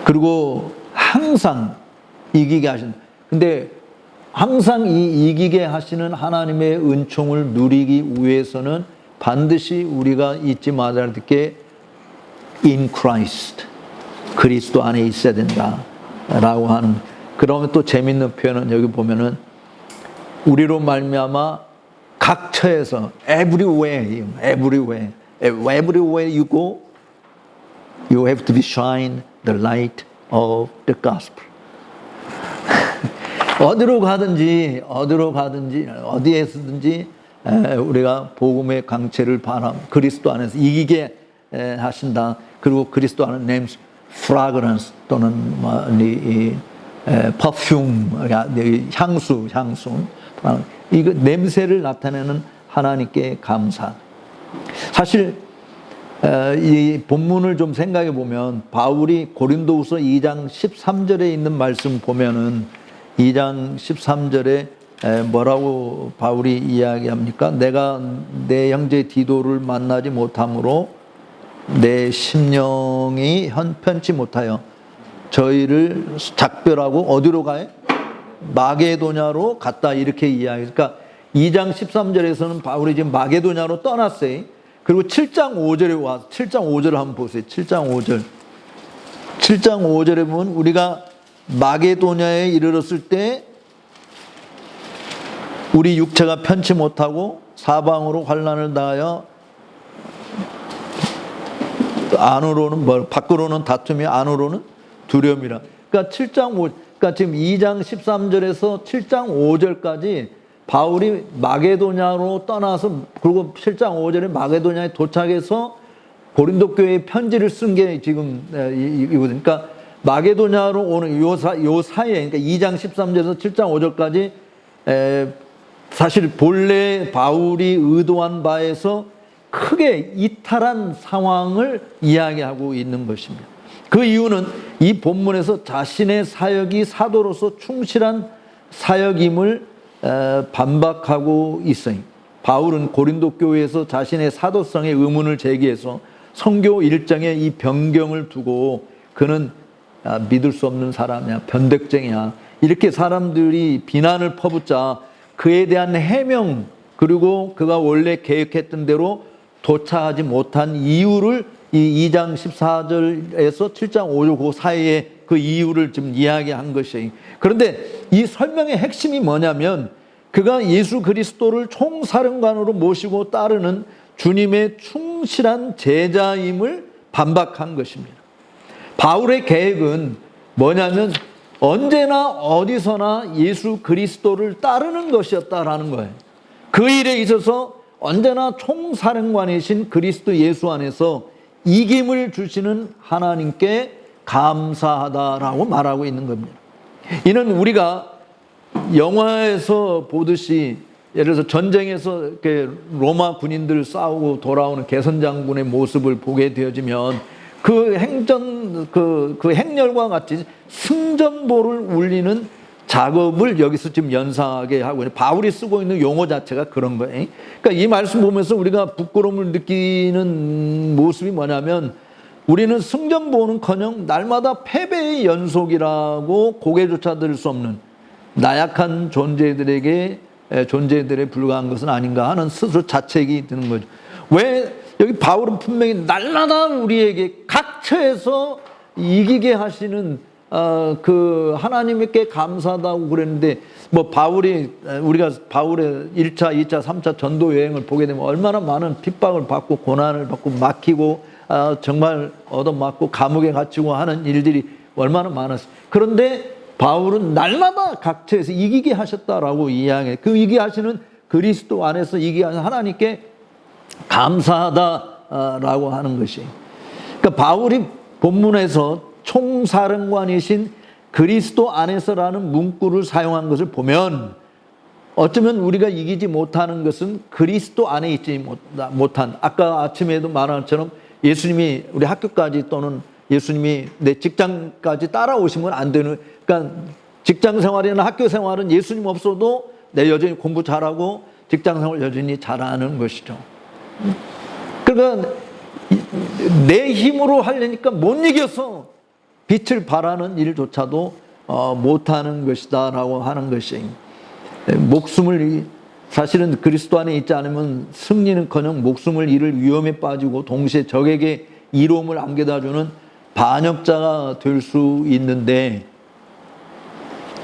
그리고 항상 이기게 하신. 근데 항상 이 이기게 하시는 하나님의 은총을 누리기 위해서는 반드시 우리가 잊지 말아야 될 게 in Christ 그리스도 안에 있어야 된다라고 하는. 그러면 또 재밌는 표현은 여기 보면은 우리로 말미암아 각처에서 everywhere you go you have to be shine the light of the gospel. 어디로 가든지 어디에서든지 우리가 복음의 강체를 그리스도 안에서 이기게 하신다. 그리고 그리스도 안에 names fragrance 또는 perfume 향수 이거 냄새를 나타내는 하나님께 감사. 사실 이 본문을 좀 생각해 보면 바울이 고린도후서 2장 13절에 있는 말씀 보면은 2장 13절에 뭐라고 바울이 이야기합니까? 내가 내 형제 디도를 만나지 못함으로 내 심령이 편치 못하여 저희를 작별하고 어디로 가요? 마게도냐로 갔다 이렇게 이야기. 그러니까 2장 13절에서는 바울이 지금 마게도냐로 떠났어요. 그리고 7장 5절에 와서 7장 5절을 한번 보세요. 7장 5절. 7장 5절에 보면 우리가 마게도냐에 이르렀을 때 우리 육체가 편치 못하고 사방으로 환난을 당하여 안으로는 밖으로는 다툼이 안으로는 두려움이라. 그러니까 7장 5 그러니까 지금 2장 13절에서 7장 5절까지 바울이 마게도냐로 떠나서 그리고 7장 5절에 마게도냐에 도착해서 고린도 교회에 편지를 쓴 게 지금 이거든. 그러니까 마게도냐로 오는 요 사이에 그러니까 2장 13절에서 7장 5절까지 사실 본래 바울이 의도한 바에서 크게 이탈한 상황을 이야기하고 있는 것입니다. 그 이유는 이 본문에서 자신의 사역이 사도로서 충실한 사역임을 반박하고 있어요. 바울은 고린도 교회에서 자신의 사도성의 의문을 제기해서 선교 일정에 이 변경을 두고 그는 믿을 수 없는 사람이야, 변덕쟁이야 이렇게 사람들이 비난을 퍼붓자 그에 대한 해명 그리고 그가 원래 계획했던 대로 도착하지 못한 이유를 이 2장 14절에서 7장 5절 그 사이에 그 이유를 좀 이야기한 것이에요. 그런데 이 설명의 핵심이 뭐냐면 그가 예수 그리스도를 총사령관으로 모시고 따르는 주님의 충실한 제자임을 반박한 것입니다. 바울의 계획은 뭐냐면 언제나 어디서나 예수 그리스도를 따르는 것이었다라는 거예요. 그 일에 있어서 언제나 총사령관이신 그리스도 예수 안에서 이김을 주시는 하나님께 감사하다라고 말하고 있는 겁니다. 이는 우리가 영화에서 보듯이 예를 들어서 전쟁에서 이렇게 로마 군인들 싸우고 돌아오는 개선장군의 모습을 보게 되어지면 그 행렬과 같이 승전보를 울리는 작업을 여기서 지금 연상하게 하고 있는 바울이 쓰고 있는 용어 자체가 그런 거예요. 그러니까 이 말씀 보면서 우리가 부끄러움을 느끼는 모습이 뭐냐면 우리는 승전보는커녕 날마다 패배의 연속이라고 고개조차 들 수 없는 나약한 존재들에 불과한 것은 아닌가 하는 스스로 자책이 드는 거죠. 왜 여기 바울은 분명히 날마다 우리에게 각처에서 이기게 하시는 그 하나님께 감사하다고 그랬는데 뭐 우리가 바울의 1차, 2차, 3차 전도 여행을 보게 되면 얼마나 많은 핍박을 받고 고난을 받고 막히고 정말 얻어맞고 감옥에 갇히고 하는 일들이 얼마나 많았어요. 그런데 바울은 날마다 각처에서 이기게 하셨다라고 이야기해요. 그 이기게 하시는 그리스도 안에서 이기게 하시는 하나님께 감사하다라고 하는 것이. 그러니까 바울이 본문에서 총사령관이신 그리스도 안에서라는 문구를 사용한 것을 보면 어쩌면 우리가 이기지 못하는 것은 그리스도 안에 있지 못한, 아까 아침에도 말한 것처럼 예수님이 우리 학교까지 또는 예수님이 내 직장까지 따라오시면 안 되는, 그러니까 직장 생활이나 학교 생활은 예수님 없어도 내 여전히 공부 잘하고 직장 생활 여전히 잘하는 것이죠. 그러니까 내 힘으로 하려니까 못 이겨서 빛을 발하는 일조차도 못하는 것이다 라고 하는 것이, 목숨을, 사실은 그리스도 안에 있지 않으면 승리는커녕 목숨을 잃을 위험에 빠지고 동시에 적에게 이로움을 안겨다주는 반역자가 될 수 있는데,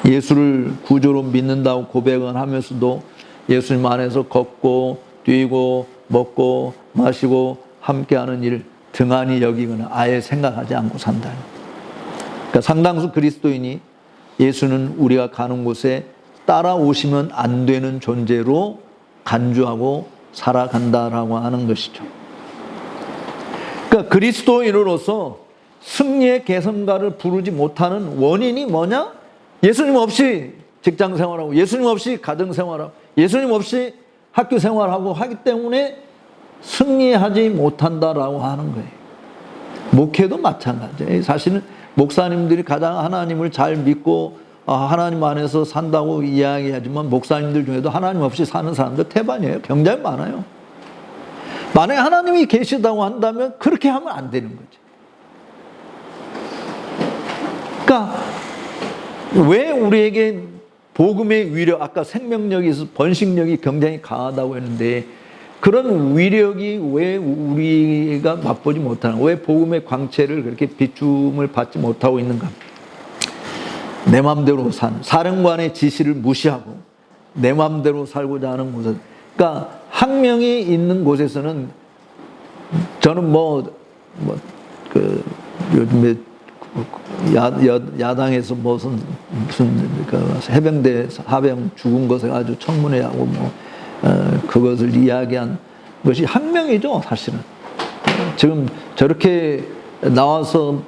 예수를 구주로 믿는다고 고백은 하면서도 예수님 안에서 걷고 뛰고 먹고 마시고 함께하는 일 등한히 여기거나 아예 생각하지 않고 산다. 그러니까 상당수 그리스도인이 예수는 우리가 가는 곳에 따라오시면 안 되는 존재로 간주하고 살아간다라고 하는 것이죠. 그러니까 그리스도인으로서 승리의 개성가를 부르지 못하는 원인이 뭐냐? 예수님 없이 직장 생활하고 예수님 없이 가정 생활하고 예수님 없이 학교 생활하고 하기 때문에 승리하지 못한다라고 하는 거예요. 목회도 마찬가지예요. 사실은 목사님들이 가장 하나님을 잘 믿고 하나님 안에서 산다고 이야기하지만 목사님들 중에도 하나님 없이 사는 사람들 태반이에요. 굉장히 많아요. 만약에 하나님이 계시다고 한다면 그렇게 하면 안 되는 거죠. 그러니까 왜 우리에게 복음의 위력, 아까 생명력이 있어서 번식력이 굉장히 강하다고 했는데 그런 위력이 왜 우리가 맛보지 못하는, 왜 복음의 광채를 그렇게 비춤을 받지 못하고 있는가? 내 마음대로 산, 사령관의 지시를 무시하고 내 마음대로 살고자 하는 곳은, 그러니까 학명이 있는 곳에서는 저는 요즘에 야당에서 무슨 해병대 하병 죽은 것에 아주 청문회하고 그것을 이야기한 것이 학명이죠, 사실은. 지금 저렇게 나와서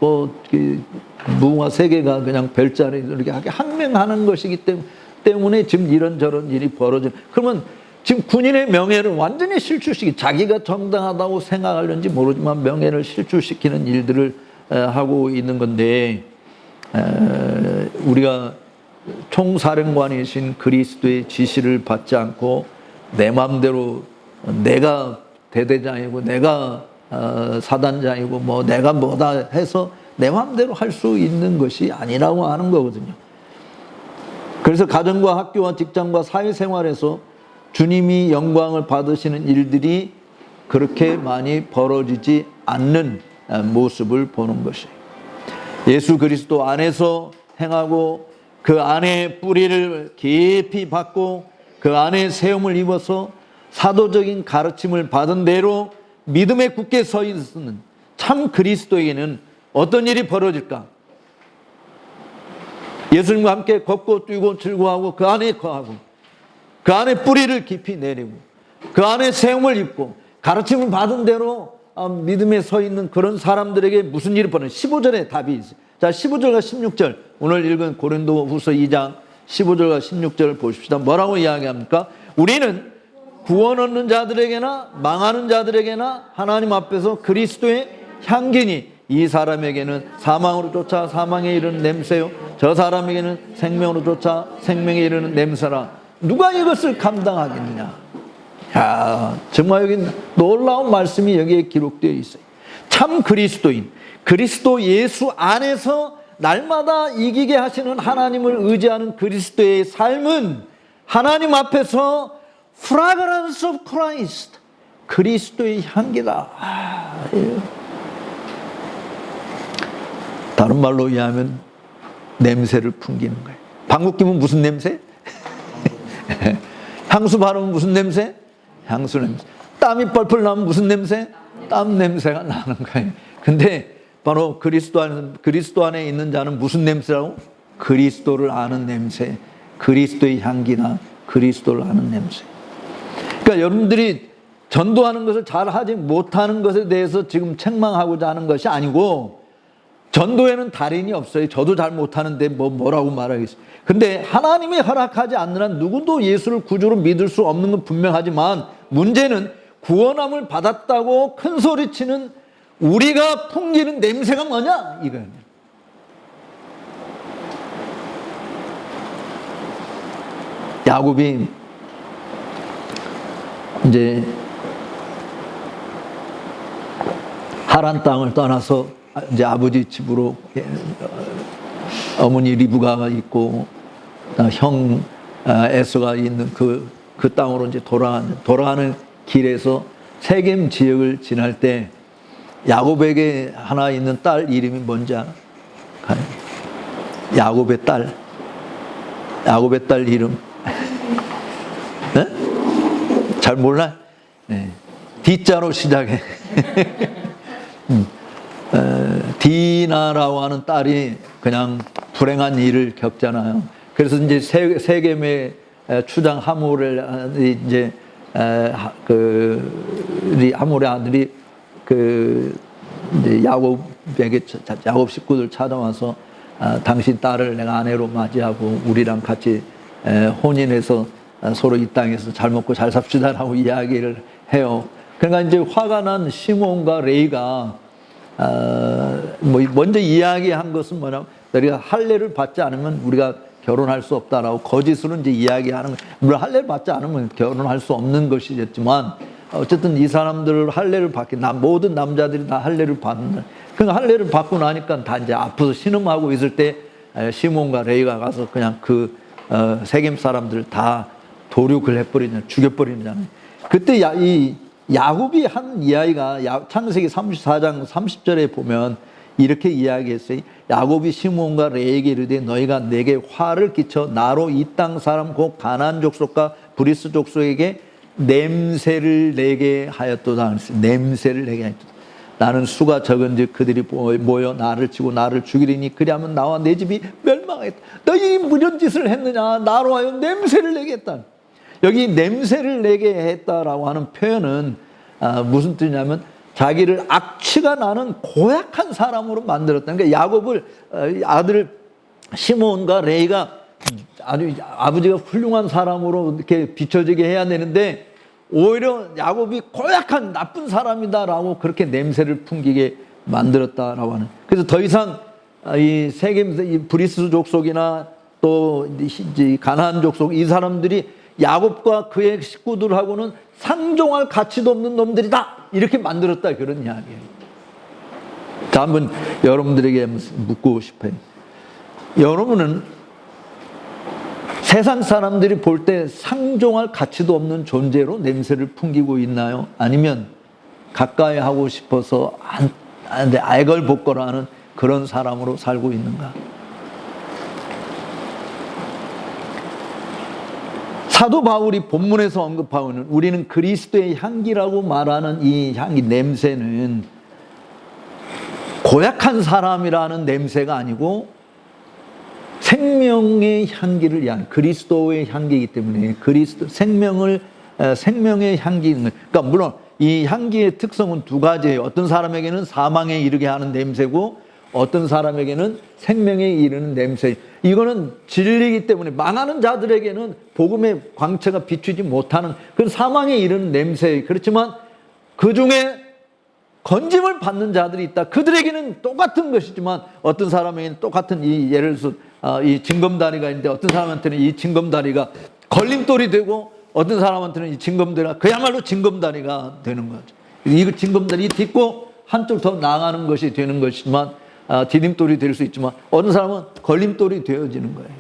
무궁화 세 개가 그냥 별자리 이렇게 학명하는 것이기 때문에 지금 이런저런 일이 벌어져. 그러면 지금 군인의 명예를 완전히 실추시키, 자기가 정당하다고 생각하는지 모르지만 명예를 실추시키는 일들을 하고 있는 건데, 우리가 총사령관이신 그리스도의 지시를 받지 않고 내 마음대로 내가 대대장이고 내가 사단장이고 내가 뭐다 해서 내 마음대로 할 수 있는 것이 아니라고 하는 거거든요. 그래서 가정과 학교와 직장과 사회생활에서 주님이 영광을 받으시는 일들이 그렇게 많이 벌어지지 않는 모습을 보는 것이에요. 예수 그리스도 안에서 행하고 그 안에 뿌리를 깊이 받고 그 안에 세움을 입어서 사도적인 가르침을 받은 대로 믿음에 굳게 서 있는 참 그리스도에게는 어떤 일이 벌어질까? 예수님과 함께 걷고 뛰고 즐거워하고 그 안에 거하고 그 안에 뿌리를 깊이 내리고 그 안에 세움을 입고 가르침을 받은 대로 믿음에 서 있는 그런 사람들에게 무슨 일이 벌어져? 15절에 답이 있어요. 자, 15절과 16절, 오늘 읽은 고린도후서 2장 15절과 16절 보십시다. 뭐라고 이야기합니까? 우리는 구원 얻는 자들에게나 망하는 자들에게나 하나님 앞에서 그리스도의 향기니 이 사람에게는 사망으로 쫓아 사망에 이르는 냄새요, 저 사람에게는 생명으로 쫓아 생명에 이르는 냄새라. 누가 이것을 감당하겠느냐? 야, 정말 여기 놀라운 말씀이 여기에 기록되어 있어요. 참 그리스도인, 그리스도 예수 안에서 날마다 이기게 하시는 하나님을 의지하는 그리스도의 삶은 하나님 앞에서 fragrance of Christ, 그리스도의 향기다. 다른 말로 이해하면 냄새를 풍기는 거예요. 방귀 뀌면 무슨 냄새? 향수 바르면 무슨 냄새? 향수 냄새. 땀이 뻘뻘 나면 무슨 냄새? 땀 냄새가 나는 거예요. 근데 바로 그리스도 안에 있는 자는 무슨 냄새라고? 그리스도를 아는 냄새, 그리스도의 향기나 그리스도를 아는 냄새. 그러니까 여러분들이 전도하는 것을 잘 하지 못하는 것에 대해서 지금 책망하고자 하는 것이 아니고, 전도에는 달인이 없어요. 저도 잘 못하는데 뭐라고 말하겠어요. 근데 하나님이 허락하지 않는 한 누구도 예수를 구주로 믿을 수 없는 건 분명하지만, 문제는 구원함을 받았다고 큰 소리치는 우리가 풍기는 냄새가 뭐냐 이거예요. 야곱이 이제 하란 땅을 떠나서 이제 아버지 집으로, 어머니 리브가가 있고 형 에서가 있는 그 땅으로 이제 돌아가는 길에서 세겜 지역을 지날 때 야곱에게 하나 있는 딸 이름이 뭔지 알아? 야곱의 딸 이름 네? 잘 몰라? 네. D자로 시작해. 디나라고 하는 딸이 그냥 불행한 일을 겪잖아요. 그래서 이제 세겜의 추장 하몰의 이제 하몰의 아들이 이제 야곱 식구들 찾아와서, 당신 딸을 내가 아내로 맞이하고 우리랑 같이 혼인해서 서로 이 땅에서 잘 먹고 잘 삽시다라고 이야기를 해요. 그러니까 이제 화가 난 시몬과 레이가 먼저 이야기한 것은 뭐냐면, 우리가 할례를 받지 않으면 우리가 결혼할 수 없다라고 거짓으로 이제 이야기하는 거. 물론 할례를 받지 않으면 결혼할 수 없는 것이겠지만, 어쨌든 이 사람들을 할례를 받기, 모든 남자들이 다 할례를 받는. 그러니까 할례를 받고 나니까 다 이제 앞에서 신음하고 있을 때 시몬과 레이가 가서 그냥 세겜 사람들 다 도륙을 해버리냐, 죽여버리잖아요. 그때 이 야곱이 한 이야기가 창세기 34장 30절에 보면 이렇게 이야기했어요. 야곱이 시몬과 레에게 이르되 너희가 내게 화를 끼쳐 나로 이 땅 사람 곧 가나안 족속과 브리스 족속에게 냄새를 내게 하였도다. 냄새를 내게 하였도다. 나는 수가 적은즉 그들이 모여 나를 치고 나를 죽이리니 그리하면 나와 내 집이 멸망하겠다. 너희 무슨 짓을 했느냐? 나로 하여 냄새를 내게 했다. 여기 냄새를 내게 했다라고 하는 표현은 무슨 뜻이냐면, 자기를 악취가 나는 고약한 사람으로 만들었다. 그러니까 야곱을, 아들 시몬과 레이가 아주 아버지가 훌륭한 사람으로 이렇게 비춰지게 해야 되는데, 오히려 야곱이 고약한 나쁜 사람이다라고 그렇게 냄새를 풍기게 만들었다라고 하는. 그래서 더 이상 이 세겜, 이 브리스 족속이나 또 가나안 족속, 이 사람들이 야곱과 그의 식구들하고는 상종할 가치도 없는 놈들이다, 이렇게 만들었다, 그런 이야기예요. 자, 한번 여러분들에게 묻고 싶어요. 여러분은 세상 사람들이 볼 때 상종할 가치도 없는 존재로 냄새를 풍기고 있나요? 아니면 가까이 하고 싶어서 애걸복걸하는 그런 사람으로 살고 있는가? 사도 바울이 본문에서 언급하고는 우리는 그리스도의 향기라고 말하는 이 향기, 냄새는 고약한 사람이라는 냄새가 아니고 생명의 향기를 위한 그리스도의 향기이기 때문에, 그리스도 생명의 향기. 그러니까 물론 이 향기의 특성은 두 가지예요. 어떤 사람에게는 사망에 이르게 하는 냄새고, 어떤 사람에게는 생명에 이르는 냄새. 이거는 진리이기 때문에 망하는 자들에게는 복음의 광채가 비추지 못하는 그런 사망에 이르는 냄새. 그렇지만 그 중에 건짐을 받는 자들이 있다. 그들에게는 똑같은 것이지만 어떤 사람에게는 똑같은 예를 들어서 이 징검다리가 있는데 어떤 사람한테는 이 징검다리가 걸림돌이 되고 어떤 사람한테는 이 징검다리가 그야말로 징검다리가 되는 거죠. 이 징검다리 딛고 한쪽 더 나아가는 것이 되는 것이지만 디딤돌이 될 수 있지만 어떤 사람은 걸림돌이 되어지는 거예요.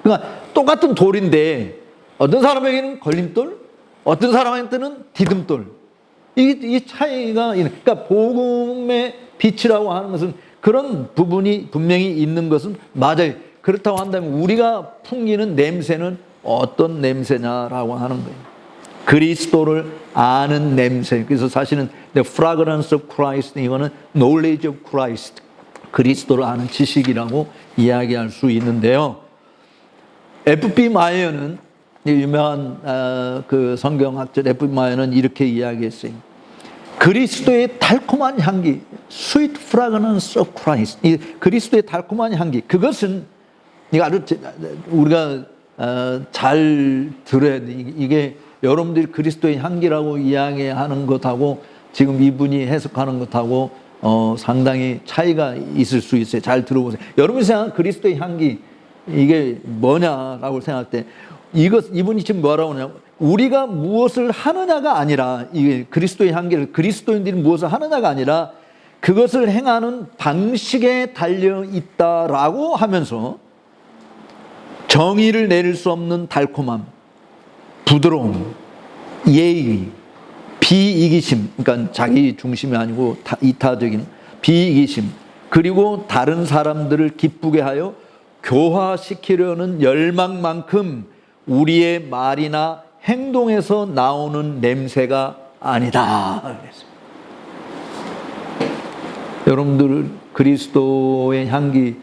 그러니까 똑같은 돌인데 어떤 사람에게는 걸림돌, 어떤 사람한테는 디딤돌. 이 차이가 있는. 그러니까 복음의 빛이라고 하는 것은 그런 부분이 분명히 있는 것은 맞아요. 그렇다고 한다면 우리가 풍기는 냄새는 어떤 냄새냐라고 하는 거예요. 그리스도를 아는 냄새. 그래서 사실은 the fragrance of Christ, 이거는 knowledge of Christ, 그리스도를 아는 지식이라고 이야기할 수 있는데요. F.B. 마이어는 유명한 그 성경학자 F.B. 마이어는 이렇게 이야기했어요. 그리스도의 달콤한 향기, sweet fragrance of Christ. 이 그리스도의 달콤한 향기, 그것은 이거 아주 우리가 잘 들어야 돼. 이게 여러분들이 그리스도의 향기라고 이야기하는 것하고 지금 이분이 해석하는 것하고 상당히 차이가 있을 수 있어요. 잘 들어보세요. 여러분이 생각하는 그리스도의 향기, 이게 뭐냐라고 생각할 때 이분이 지금 뭐라고 하냐면, 우리가 무엇을 하느냐가 아니라, 이게 그리스도의 향기를 그리스도인들이 무엇을 하느냐가 아니라 그것을 행하는 방식에 달려 있다라고 하면서 정의를 내릴 수 없는 달콤함, 부드러움, 예의, 비이기심, 그러니까 자기 중심이 아니고 이타적인 비이기심, 그리고 다른 사람들을 기쁘게 하여 교화시키려는 열망만큼 우리의 말이나 행동에서 나오는 냄새가 아니다. 여러분들 그리스도의 향기,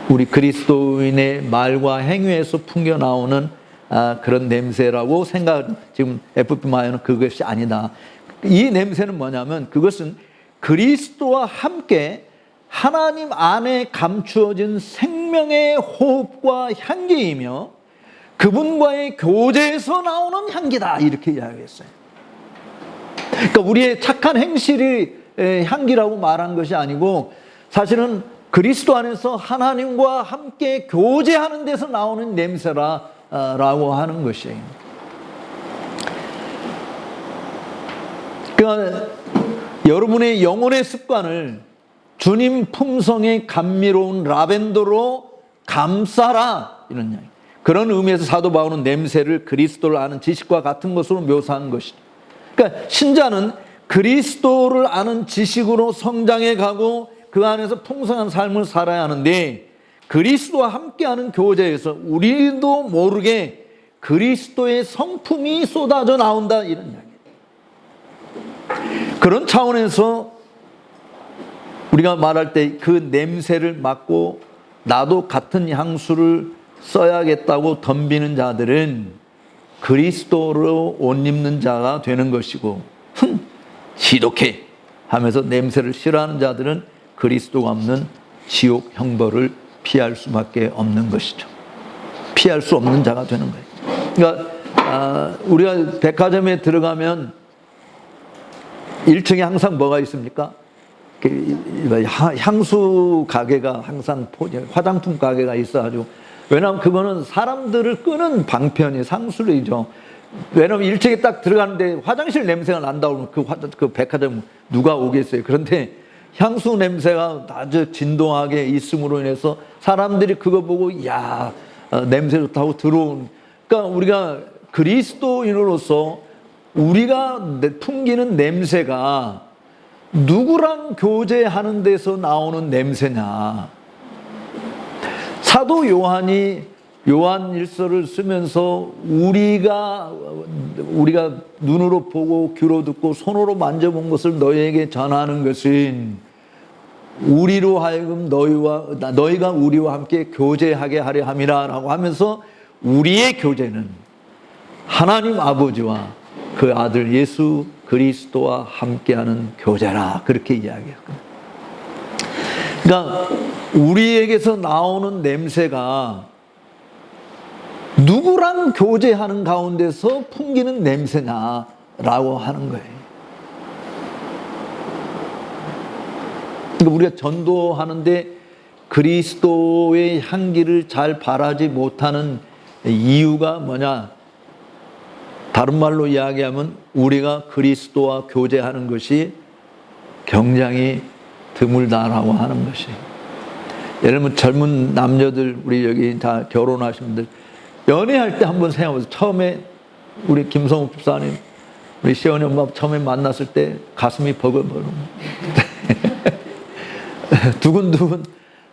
우리 그리스도인의 말과 행위에서 풍겨 나오는 그런 냄새라고 지금 F.B. 마이어는 그것이 아니다. 이 냄새는 뭐냐면, 그것은 그리스도와 함께 하나님 안에 감추어진 생명의 호흡과 향기이며 그분과의 교제에서 나오는 향기다, 이렇게 이야기했어요. 그러니까 우리의 착한 행실이 향기라고 말한 것이 아니고, 사실은 그리스도 안에서 하나님과 함께 교제하는 데서 나오는 냄새라고 하는 것이에요. 그러니까 여러분의 영혼의 습관을 주님 품성의 감미로운 라벤더로 감싸라, 이런 이야기. 그런 의미에서 사도 바울은 냄새를 그리스도를 아는 지식과 같은 것으로 묘사한 것이죠. 그러니까 신자는 그리스도를 아는 지식으로 성장해 가고 그 안에서 풍성한 삶을 살아야 하는데, 그리스도와 함께하는 교제에서 우리도 모르게 그리스도의 성품이 쏟아져 나온다, 이런 이야기예요. 그런 차원에서 우리가 말할 때 그 냄새를 맡고 나도 같은 향수를 써야겠다고 덤비는 자들은 그리스도로 옷 입는 자가 되는 것이고, 지독해 하면서 냄새를 싫어하는 자들은 그리스도가 없는 지옥 형벌을 피할 수밖에 없는 것이죠. 피할 수 없는 자가 되는 거예요. 그러니까 우리가 백화점에 들어가면 1층에 항상 뭐가 있습니까? 향수 가게가 항상, 화장품 가게가 있어가지고, 왜냐하면 그거는 사람들을 끄는 방편이 상술이죠. 왜냐하면 1층에 딱 들어가는데 화장실 냄새가 난다고 그러면 그 백화점 누가 오겠어요. 그런데 향수 냄새가 아주 진동하게 있음으로 인해서 사람들이 그거 보고 야, 냄새 좋다고 들어온. 그러니까 우리가 그리스도인으로서 우리가 풍기는 냄새가 누구랑 교제하는 데서 나오는 냄새냐. 사도 요한이 요한일서를 쓰면서 우리가 눈으로 보고 귀로 듣고 손으로 만져본 것을 너희에게 전하는 것은 우리로 하여금 너희가 우리와 함께 교제하게 하려 함이라라고 하면서, 우리의 교제는 하나님 아버지와 그 아들 예수 그리스도와 함께하는 교제라, 그렇게 이야기했거든요. 그러니까 우리에게서 나오는 냄새가 누구랑 교제하는 가운데서 풍기는 냄새냐라고 하는 거예요. 그러니까 우리가 전도하는데 그리스도의 향기를 잘 발하지 못하는 이유가 뭐냐? 다른 말로 이야기하면 우리가 그리스도와 교제하는 것이 굉장히 드물다라고 하는 것이에요. 예를 들면 젊은 남녀들, 우리 여기 다 결혼하신 분들, 연애할 때 한번 생각해보세요. 처음에 우리 김성욱 집사님, 우리 시원이 엄마 처음에 만났을 때 가슴이 버글버글. 두근두근,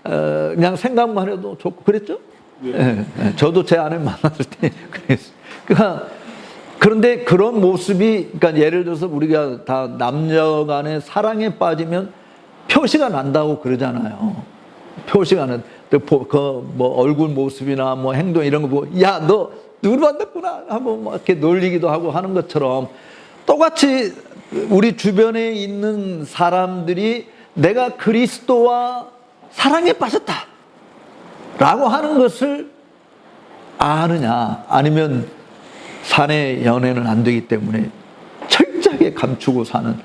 그냥 생각만 해도 좋고 그랬죠? 네. 저도 제 아내 만났을 때 그랬어요. 그런데 그런 모습이, 그러니까 예를 들어서 우리가 다 남녀 간의 사랑에 빠지면 표시가 난다고 그러잖아요. 표시가 난, 뭐 얼굴 모습이나 뭐 행동 이런 거 보고 야, 너 누구 만났구나 하고 뭐 이렇게 놀리기도 하고 하는 것처럼 똑같이 우리 주변에 있는 사람들이 내가 그리스도와 사랑에 빠졌다 라고 하는 것을 아느냐, 아니면 사내 연애는 안 되기 때문에 철저하게 감추고 사는,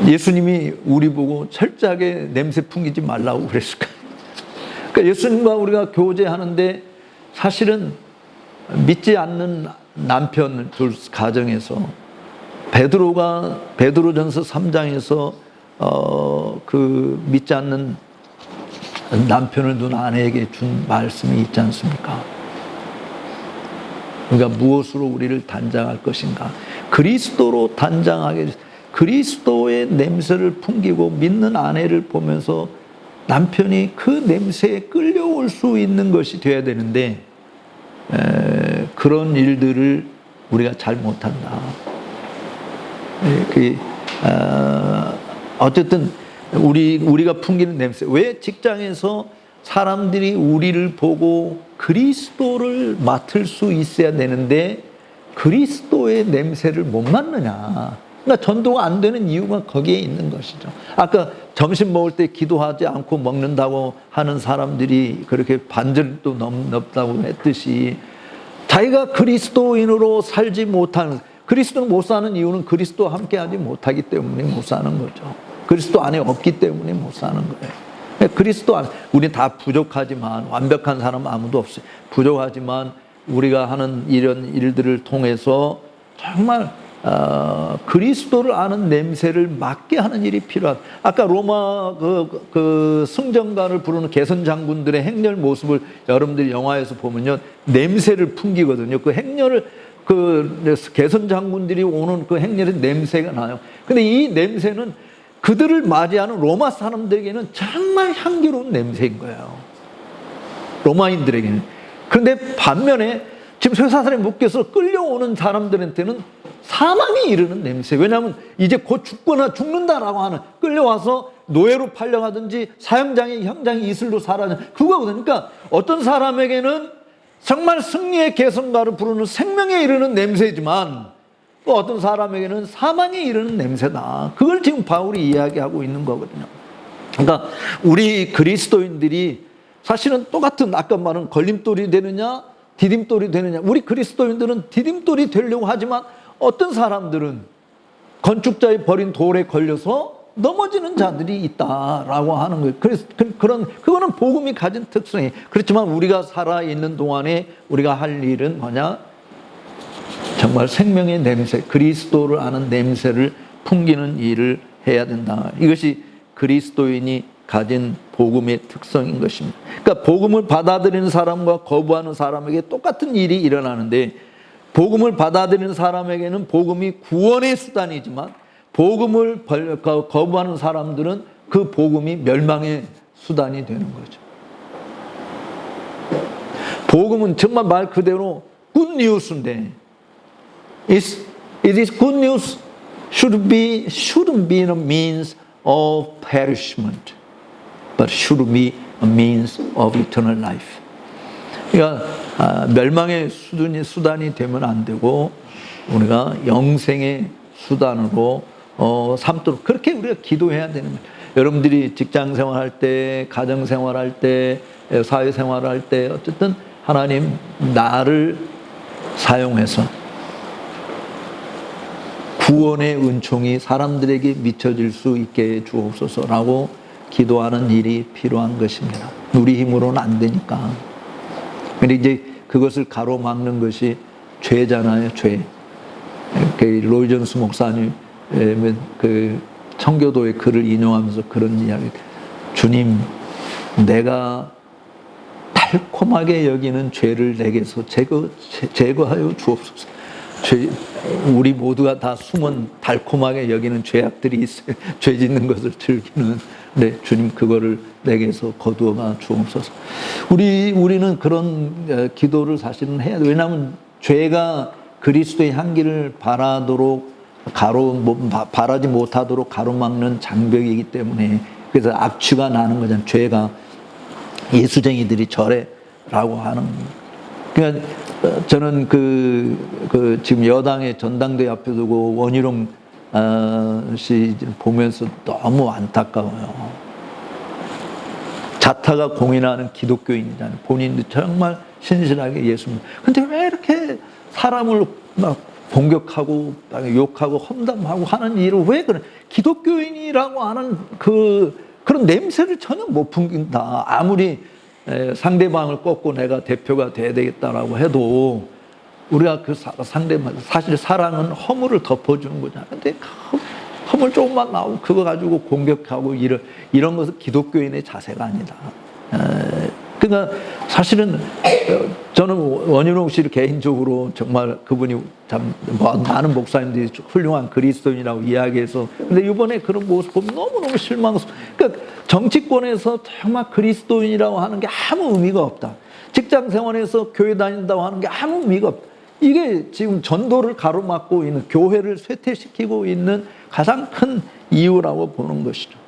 예수님이 우리 보고 철저하게 냄새 풍기지 말라고 그랬을까요? 그러니까 예수님과 우리가 교제하는데 사실은 믿지 않는 남편 둘 가정에서 베드로전서 3장에서 그 믿지 않는 남편을 둔 아내에게 준 말씀이 있지 않습니까? 그러니까 무엇으로 우리를 단장할 것인가? 그리스도로 단장하게, 그리스도의 냄새를 풍기고 믿는 아내를 보면서 남편이 그 냄새에 끌려올 수 있는 것이 되어야 되는데 그런 일들을 우리가 잘 못한다. 어쨌든 우리가 풍기는 냄새, 왜 직장에서 사람들이 우리를 보고 그리스도를 맡을 수 있어야 되는데 그리스도의 냄새를 못 맡느냐? 그러니까 전도가 안 되는 이유가 거기에 있는 것이죠. 아까 점심 먹을 때 기도하지 않고 먹는다고 하는 사람들이 그렇게 반절도 넘다고 했듯이 자기가 그리스도인으로 살지 못하는, 그리스도는 못 사는 이유는 그리스도와 함께하지 못하기 때문에 못 사는 거죠. 그리스도 안에 없기 때문에 못 사는 거예요. 그리스도 안에, 우리 다 부족하지만, 완벽한 사람 아무도 없어요. 부족하지만 우리가 하는 이런 일들을 통해서 정말 그리스도를 아는 냄새를 맡게 하는 일이 필요하다. 아까 로마 그 승전가를 부르는 개선 장군들의 행렬 모습을 여러분들이 영화에서 보면요, 냄새를 풍기거든요. 그 행렬을, 그 개선 장군들이 오는 그 행렬의 냄새가 나요. 근데 이 냄새는 그들을 맞이하는 로마 사람들에게는 정말 향기로운 냄새인 거예요. 로마인들에게는. 그런데 반면에 지금 쇠사슬에 묶여서 끌려오는 사람들한테는 사망에 이르는 냄새. 왜냐하면 이제 곧 죽거나 죽는다라고 하는, 끌려와서 노예로 팔려가든지 사형장에 형장에 이슬로 사라져, 그거거든요. 그러니까 어떤 사람에게는 정말 승리의 개선가를 부르는 생명에 이르는 냄새지만 또 어떤 사람에게는 사망에 이르는 냄새다. 그걸 지금 바울이 이야기하고 있는 거거든요. 그러니까 우리 그리스도인들이 사실은 똑같은, 아까 말한 걸림돌이 되느냐 디딤돌이 되느냐, 우리 그리스도인들은 디딤돌이 되려고 하지만 어떤 사람들은 건축자의 버린 돌에 걸려서 넘어지는 자들이 있다라고 하는 거예요. 그래서 그거는 복음이 가진 특성이에요. 그렇지만 우리가 살아있는 동안에 우리가 할 일은 뭐냐? 정말 생명의 냄새, 그리스도를 아는 냄새를 풍기는 일을 해야 된다. 이것이 그리스도인이 가진 복음의 특성인 것입니다. 그러니까 복음을 받아들이는 사람과 거부하는 사람에게 똑같은 일이 일어나는데, 복음을 받아들이는 사람에게는 복음이 구원의 수단이지만 복음을 거부하는 사람들은 그 복음이 멸망의 수단이 되는 거죠. 복음은 정말 말 그대로 good news인데, it is good news shouldn't be a means of perishment, but should be a means of eternal life. 그러니까 멸망의 수단이 되면 안 되고 우리가 영생의 수단으로 삼도록 그렇게 우리가 기도해야 되는 거예요. 여러분들이 직장 생활할 때, 가정 생활할 때, 사회 생활할 때 어쨌든 하나님 나를 사용해서 구원의 은총이 사람들에게 미쳐질 수 있게 주옵소서라고 기도하는 일이 필요한 것입니다. 우리 힘으로는 안 되니까. 근데 이제 그것을 가로막는 것이 죄잖아요, 죄. 로이 존스 목사님 그 청교도의 글을 인용하면서 그런 이야기. 주님, 내가 달콤하게 여기는 죄를 내게서 제거하여 주옵소서. 우리 모두가 다 숨은 달콤하게 여기는 죄악들이 있어요. 죄 짓는 것을 즐기는. 네, 주님 그거를 내게서 거두어가 주옵소서. 우리는 그런 기도를 사실은 해야 돼요. 왜냐하면 죄가 그리스도의 향기를 바라지 못하도록 가로막는 장벽이기 때문에. 그래서 악취가 나는 거잖아요. 죄가 예수쟁이들이 저래라고 하는. 그러니까 저는 지금 여당의 전당대회 앞에 두고 원희룡 씨 보면서 너무 안타까워요. 자타가 공인하는 기독교인이잖아요. 본인도 정말 신실하게 예수 믿는. 근데 왜 이렇게 사람을 막 공격하고 욕하고 험담하고 하는 일을 왜 그래? 기독교인이라고 하는 그런 냄새를 전혀 못 풍긴다. 아무리 상대방을 꺾고 내가 대표가 돼야 되겠다라고 해도 우리가 그 상대방, 사실 사랑은 허물을 덮어주는 거잖아. 근데 허물 조금만 나오고 그거 가지고 공격하고 이런 것은 기독교인의 자세가 아니다. 그러니까 사실은 저는 원희룡 씨를 개인적으로 정말 그분이 참 많은 목사님들이 훌륭한 그리스도인이라고 이야기해서, 근데 이번에 그런 모습 보면 너무너무 실망스러워. 그러니까 정치권에서 정말 그리스도인이라고 하는 게 아무 의미가 없다. 직장 생활에서 교회 다닌다고 하는 게 아무 의미가 없다. 이게 지금 전도를 가로막고 있는, 교회를 쇠퇴시키고 있는 가장 큰 이유라고 보는 것이죠.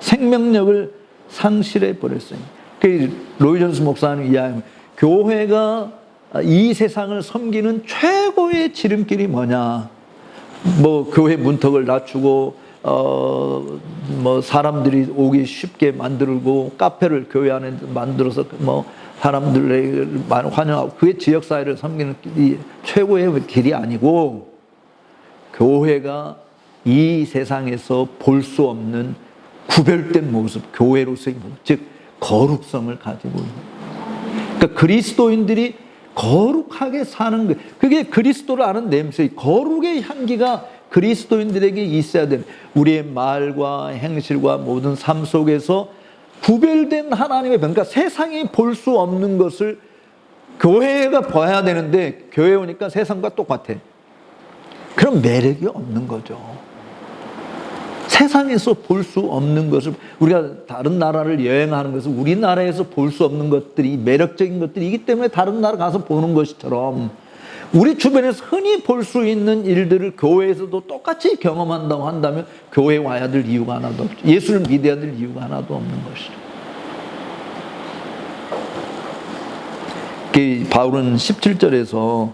생명력을 상실해 버렸어요. 로이 존스 목사님 이야기, 교회가 이 세상을 섬기는 최고의 지름길이 뭐냐? 뭐 교회 문턱을 낮추고 뭐 사람들이 오기 쉽게 만들고 카페를 교회 안에 만들어서 뭐 사람들을 환영하고, 그게 지역사회를 섬기는 길이 최고의 길이 아니고, 교회가 이 세상에서 볼 수 없는 구별된 모습, 교회로서의 모습, 즉 거룩성을 가지고 있는. 그러니까 그리스도인들이 거룩하게 사는 것, 그게 그리스도를 아는 냄새, 거룩의 향기가 그리스도인들에게 있어야 되는, 우리의 말과 행실과 모든 삶 속에서 구별된 하나님의 병, 그러니까 세상이 볼 수 없는 것을 교회가 봐야 되는데 교회 오니까 세상과 똑같아. 그런 매력이 없는 거죠. 세상에서 볼 수 없는 것을, 우리가 다른 나라를 여행하는 것은 우리나라에서 볼 수 없는 것들이 매력적인 것들이기 때문에 다른 나라 가서 보는 것처럼, 우리 주변에서 흔히 볼 수 있는 일들을 교회에서도 똑같이 경험한다고 한다면 교회에 와야 될 이유가 하나도 없죠. 예수를 믿어야 될 이유가 하나도 없는 것이죠. 바울은 17절에서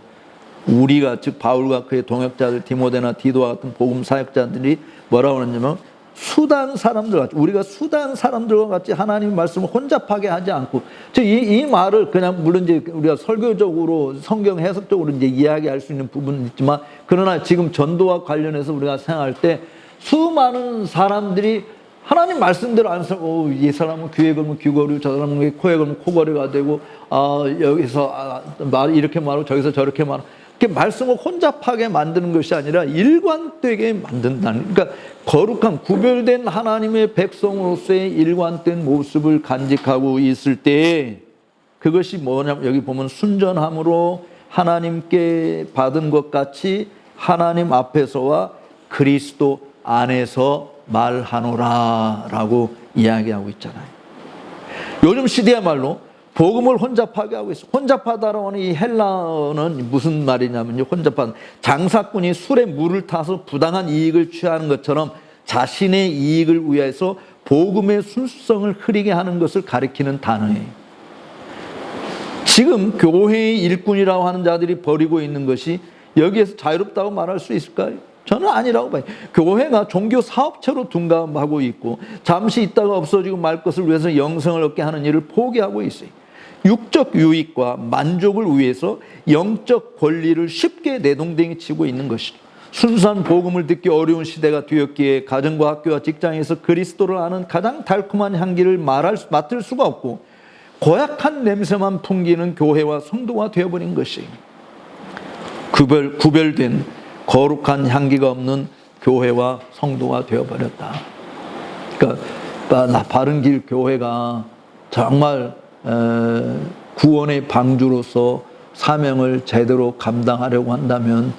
우리가, 즉 바울과 그의 동역자들 디모데나 디도와 같은 복음 사역자들이 뭐라고 하냐면, 수단 사람들과 같이, 우리가 수단 사람들과 같이 하나님의 말씀을 혼잡하게 하지 않고, 이 말을 그냥 물론 이제 우리가 설교적으로 성경 해석적으로 이제 이야기할 수 있는 부분은 있지만, 그러나 지금 전도와 관련해서 우리가 생각할 때 수많은 사람들이 하나님 말씀대로 안 살고, 이 사람은 귀에 걸면 귀걸이, 저 사람은 코에 걸면 코걸이가 되고, 여기서 이렇게 말하고 저기서 저렇게 말하고, 말씀을 혼잡하게 만드는 것이 아니라 일관되게 만든다는, 그러니까 거룩한 구별된 하나님의 백성으로서의 일관된 모습을 간직하고 있을 때, 그것이 뭐냐면 여기 보면 순전함으로 하나님께 받은 것 같이 하나님 앞에서와 그리스도 안에서 말하노라 라고 이야기하고 있잖아요. 요즘 시대야말로 복음을 혼잡하게 하고 있어요. 혼잡하다라고 하는 이 헬라어는 무슨 말이냐면요, 혼잡한, 장사꾼이 술에 물을 타서 부당한 이익을 취하는 것처럼 자신의 이익을 위해서 복음의 순수성을 흐리게 하는 것을 가리키는 단어예요. 지금 교회의 일꾼이라고 하는 자들이 벌이고 있는 것이 여기에서 자유롭다고 말할 수 있을까요? 저는 아니라고 봐요. 교회가 종교 사업체로 둔감하고 있고, 잠시 있다가 없어지고 말 것을 위해서 영생을 얻게 하는 일을 포기하고 있어요. 육적 유익과 만족을 위해서 영적 권리를 쉽게 내동댕이 치고 있는 것이죠. 순수한 복음을 듣기 어려운 시대가 되었기에 가정과 학교와 직장에서 그리스도를 아는 가장 달콤한 향기를 맡을 수가 없고, 고약한 냄새만 풍기는 교회와 성도가 되어버린 것이, 구별된 거룩한 향기가 없는 교회와 성도가 되어버렸다. 그러니까 바른길 교회가 정말 구원의 방주로서 사명을 제대로 감당하려고 한다면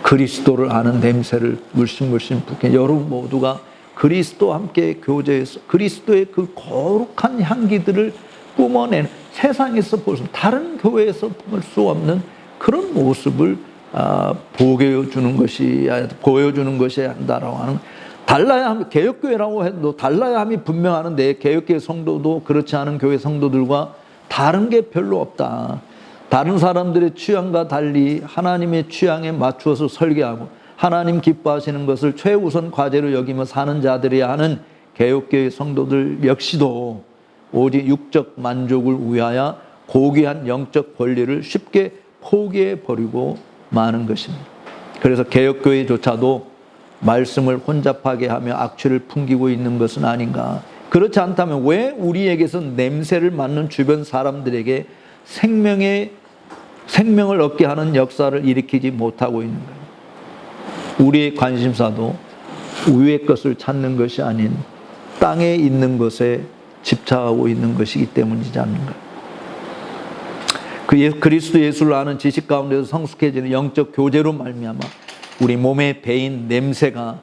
그리스도를 아는 냄새를 물씬 풍기는, 여러분 모두가 그리스도와 함께 교제해서 그리스도의 그 거룩한 향기들을 뿜어내는, 세상에서 볼 수, 다른 교회에서 볼 수 없는 그런 모습을 보여주는 것이 한다라고 하는, 달라야 함이, 개혁교회라고 해도 달라야 함이 분명하는데 개혁교회 성도도 그렇지 않은 교회 성도들과 다른 게 별로 없다. 다른 사람들의 취향과 달리 하나님의 취향에 맞추어서 설계하고 하나님 기뻐하시는 것을 최우선 과제로 여기며 사는 자들이야 하는 개혁교회 성도들 역시도 오직 육적 만족을 위하여 고귀한 영적 권리를 쉽게 포기해 버리고 마는 것입니다. 그래서 개혁교회조차도 말씀을 혼잡하게 하며 악취를 풍기고 있는 것은 아닌가. 그렇지 않다면 왜 우리에게서 냄새를 맡는 주변 사람들에게 생명을 얻게 하는 역사를 일으키지 못하고 있는 거예요. 우리의 관심사도 위의 것을 찾는 것이 아닌 땅에 있는 것에 집착하고 있는 것이기 때문이지 않는가. 그리스도 예수를 아는 지식 가운데서 성숙해지는 영적 교제로 말미암아 우리 몸에 배인 냄새가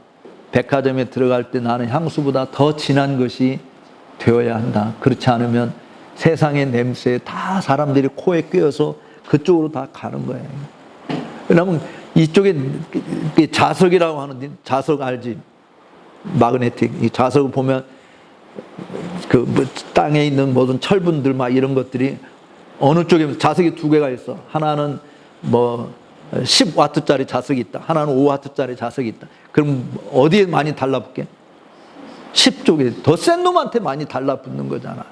백화점에 들어갈 때 나는 향수보다 더 진한 것이 되어야 한다. 그렇지 않으면 세상의 냄새에 다 사람들이 코에 꿰어서 그쪽으로 다 가는 거예요. 왜냐하면 이쪽에 자석이라고 하는, 자석 알지? 마그네틱. 이 자석을 보면 땅에 있는 모든 철분들 막 이런 것들이 어느 쪽에 자석이 두 개가 있어. 하나는 10와트짜리 자석이 있다. 하나는 5와트짜리 자석이 있다. 그럼 어디에 많이 달라붙게? 10쪽에 더 센 놈한테 많이 달라붙는 거잖아요.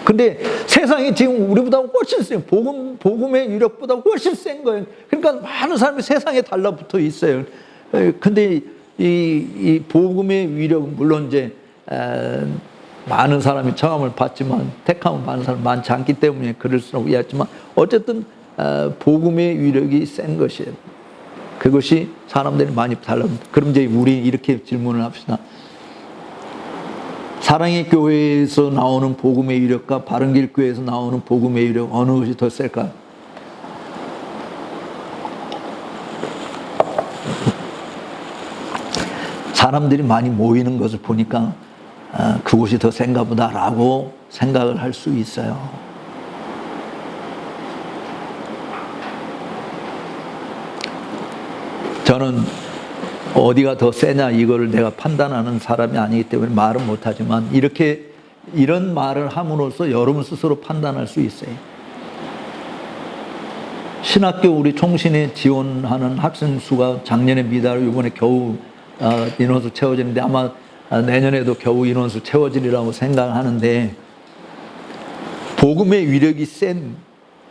근데 세상이 지금 우리보다 훨씬 세요. 복음의 위력보다 훨씬 센 거예요. 그러니까 많은 사람이 세상에 달라붙어 있어요. 근데 이 복음의 위력은 물론 이제 많은 사람이 청함을 받지만 택함을 받는 사람 많지 않기 때문에 그럴 수는 있지만 어쨌든 복음의 위력이 센 것이에요. 그것이 사람들이 많이 달라붙어. 그럼 이제 우리 이렇게 질문을 합시다. 사랑의 교회에서 나오는 복음의 위력과 바른길 교회에서 나오는 복음의 위력 어느 것이 더 셀까요? 사람들이 많이 모이는 것을 보니까 그곳이 더 센가 보다라고 생각을 할 수 있어요. 저는 어디가 더 세냐 이거를 내가 판단하는 사람이 아니기 때문에 말은 못하지만 이런 말을 함으로써 여러분 스스로 판단할 수 있어요. 신학교 우리 총신에 지원하는 학생 수가 작년에 미달로 이번에 겨우 인원수 채워지는데 아마 내년에도 겨우 인원수 채워지리라고 생각하는데 복음의 위력이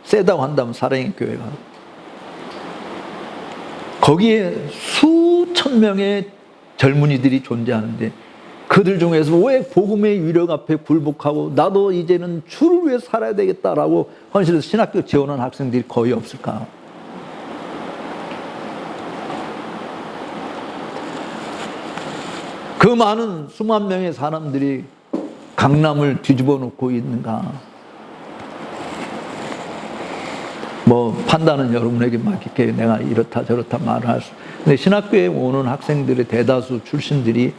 세다고 한다면 사랑의 교회가 거기에 수천 명의 젊은이들이 존재하는데 그들 중에서 왜 복음의 위력 앞에 굴복하고 나도 이제는 주를 위해 살아야 되겠다라고 헌신해서 신학교 지원하는 학생들이 거의 없을까? 그 많은 수만 명의 사람들이 강남을 뒤집어 놓고 있는가? 판단은 여러분에게 맡길게요. 내가 이렇다 저렇다 말을 할 수. 근데 신학교에 오는 학생들의 대다수 출신들이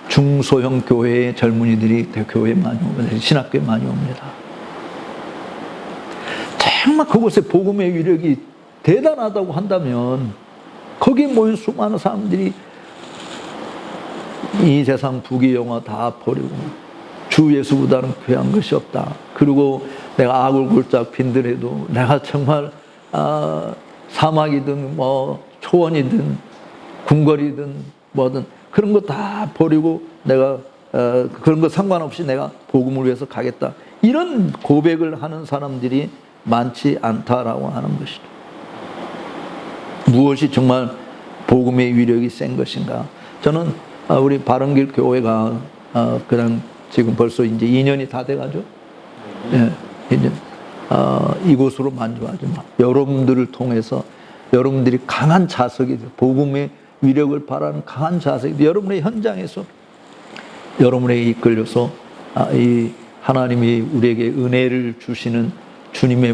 중소형 교회의 젊은이들이 교회에 많이 옵니다. 신학교에 많이 옵니다. 정말 그곳에 복음의 위력이 대단하다고 한다면 거기에 모인 수많은 사람들이 이 세상 부귀영화 다 버리고 주 예수보다는 귀한 것이 없다. 그리고 내가 악을 골짝 빈들에도 내가 정말 사막이든 초원이든 궁궐이든 뭐든 그런 거 다 버리고 내가 그런 거 상관없이 내가 복음을 위해서 가겠다. 이런 고백을 하는 사람들이 많지 않다라고 하는 것이죠. 무엇이 정말 복음의 위력이 센 것인가? 저는 우리 바른길 교회가 그냥 지금 벌써 이제 2년이 다 돼가죠. 예, 이제 이곳으로 만족하지만 여러분들을 통해서 여러분들이 강한 자석이 복음의 위력을 바라는 강한 자석이 여러분의 현장에서 여러분에게 이끌려서 이 하나님이 우리에게 은혜를 주시는 주님의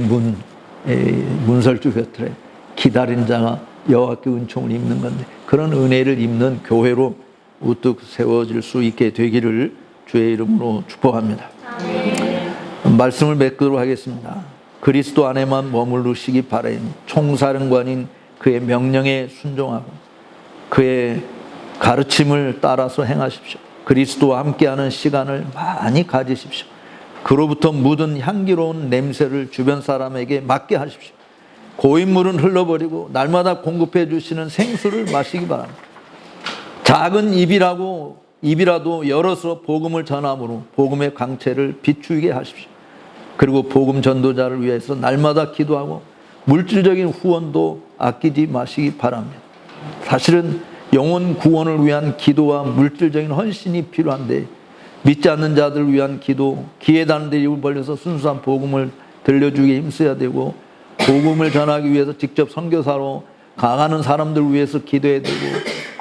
문설주 곁에 기다린 자가 여호와께 은총을 입는 건데 그런 은혜를 입는 교회로 우뚝 세워질 수 있게 되기를 주의 이름으로 축복합니다. 말씀을 맺도록 하겠습니다. 그리스도 안에만 머무르시기 바라니 총사령관인 그의 명령에 순종하고 그의 가르침을 따라서 행하십시오. 그리스도와 함께하는 시간을 많이 가지십시오. 그로부터 묻은 향기로운 냄새를 주변 사람에게 맡게 하십시오. 고인물은 흘러버리고 날마다 공급해 주시는 생수를 마시기 바랍니다. 작은 입이라도 열어서 복음을 전함으로 복음의 광채를 비추게 하십시오. 그리고 복음 전도자를 위해서 날마다 기도하고 물질적인 후원도 아끼지 마시기 바랍니다. 사실은 영혼 구원을 위한 기도와 물질적인 헌신이 필요한데 믿지 않는 자들을 위한 기도, 기회 닿는 데 입을 벌려서 순수한 복음을 들려주기에 힘써야 되고 복음을 전하기 위해서 직접 선교사로 강하는 사람들을 위해서 기도해야 되고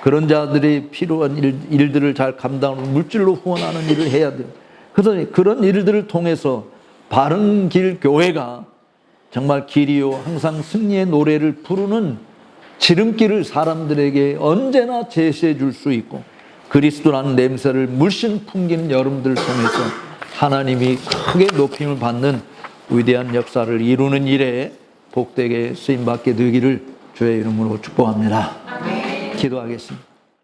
그런 자들이 필요한 일들을 잘 감당하고 물질로 후원하는 일을 해야 돼요. 그래서 그런 일들을 통해서 바른 길 교회가 정말 길이요 항상 승리의 노래를 부르는 지름길을 사람들에게 언제나 제시해 줄 수 있고 그리스도라는 냄새를 물씬 풍기는 여러분들을 통해서 하나님이 크게 높임을 받는 위대한 역사를 이루는 일에 복되게 쓰임받게 되기를 주의 이름으로 축복합니다. 기도하겠습니다.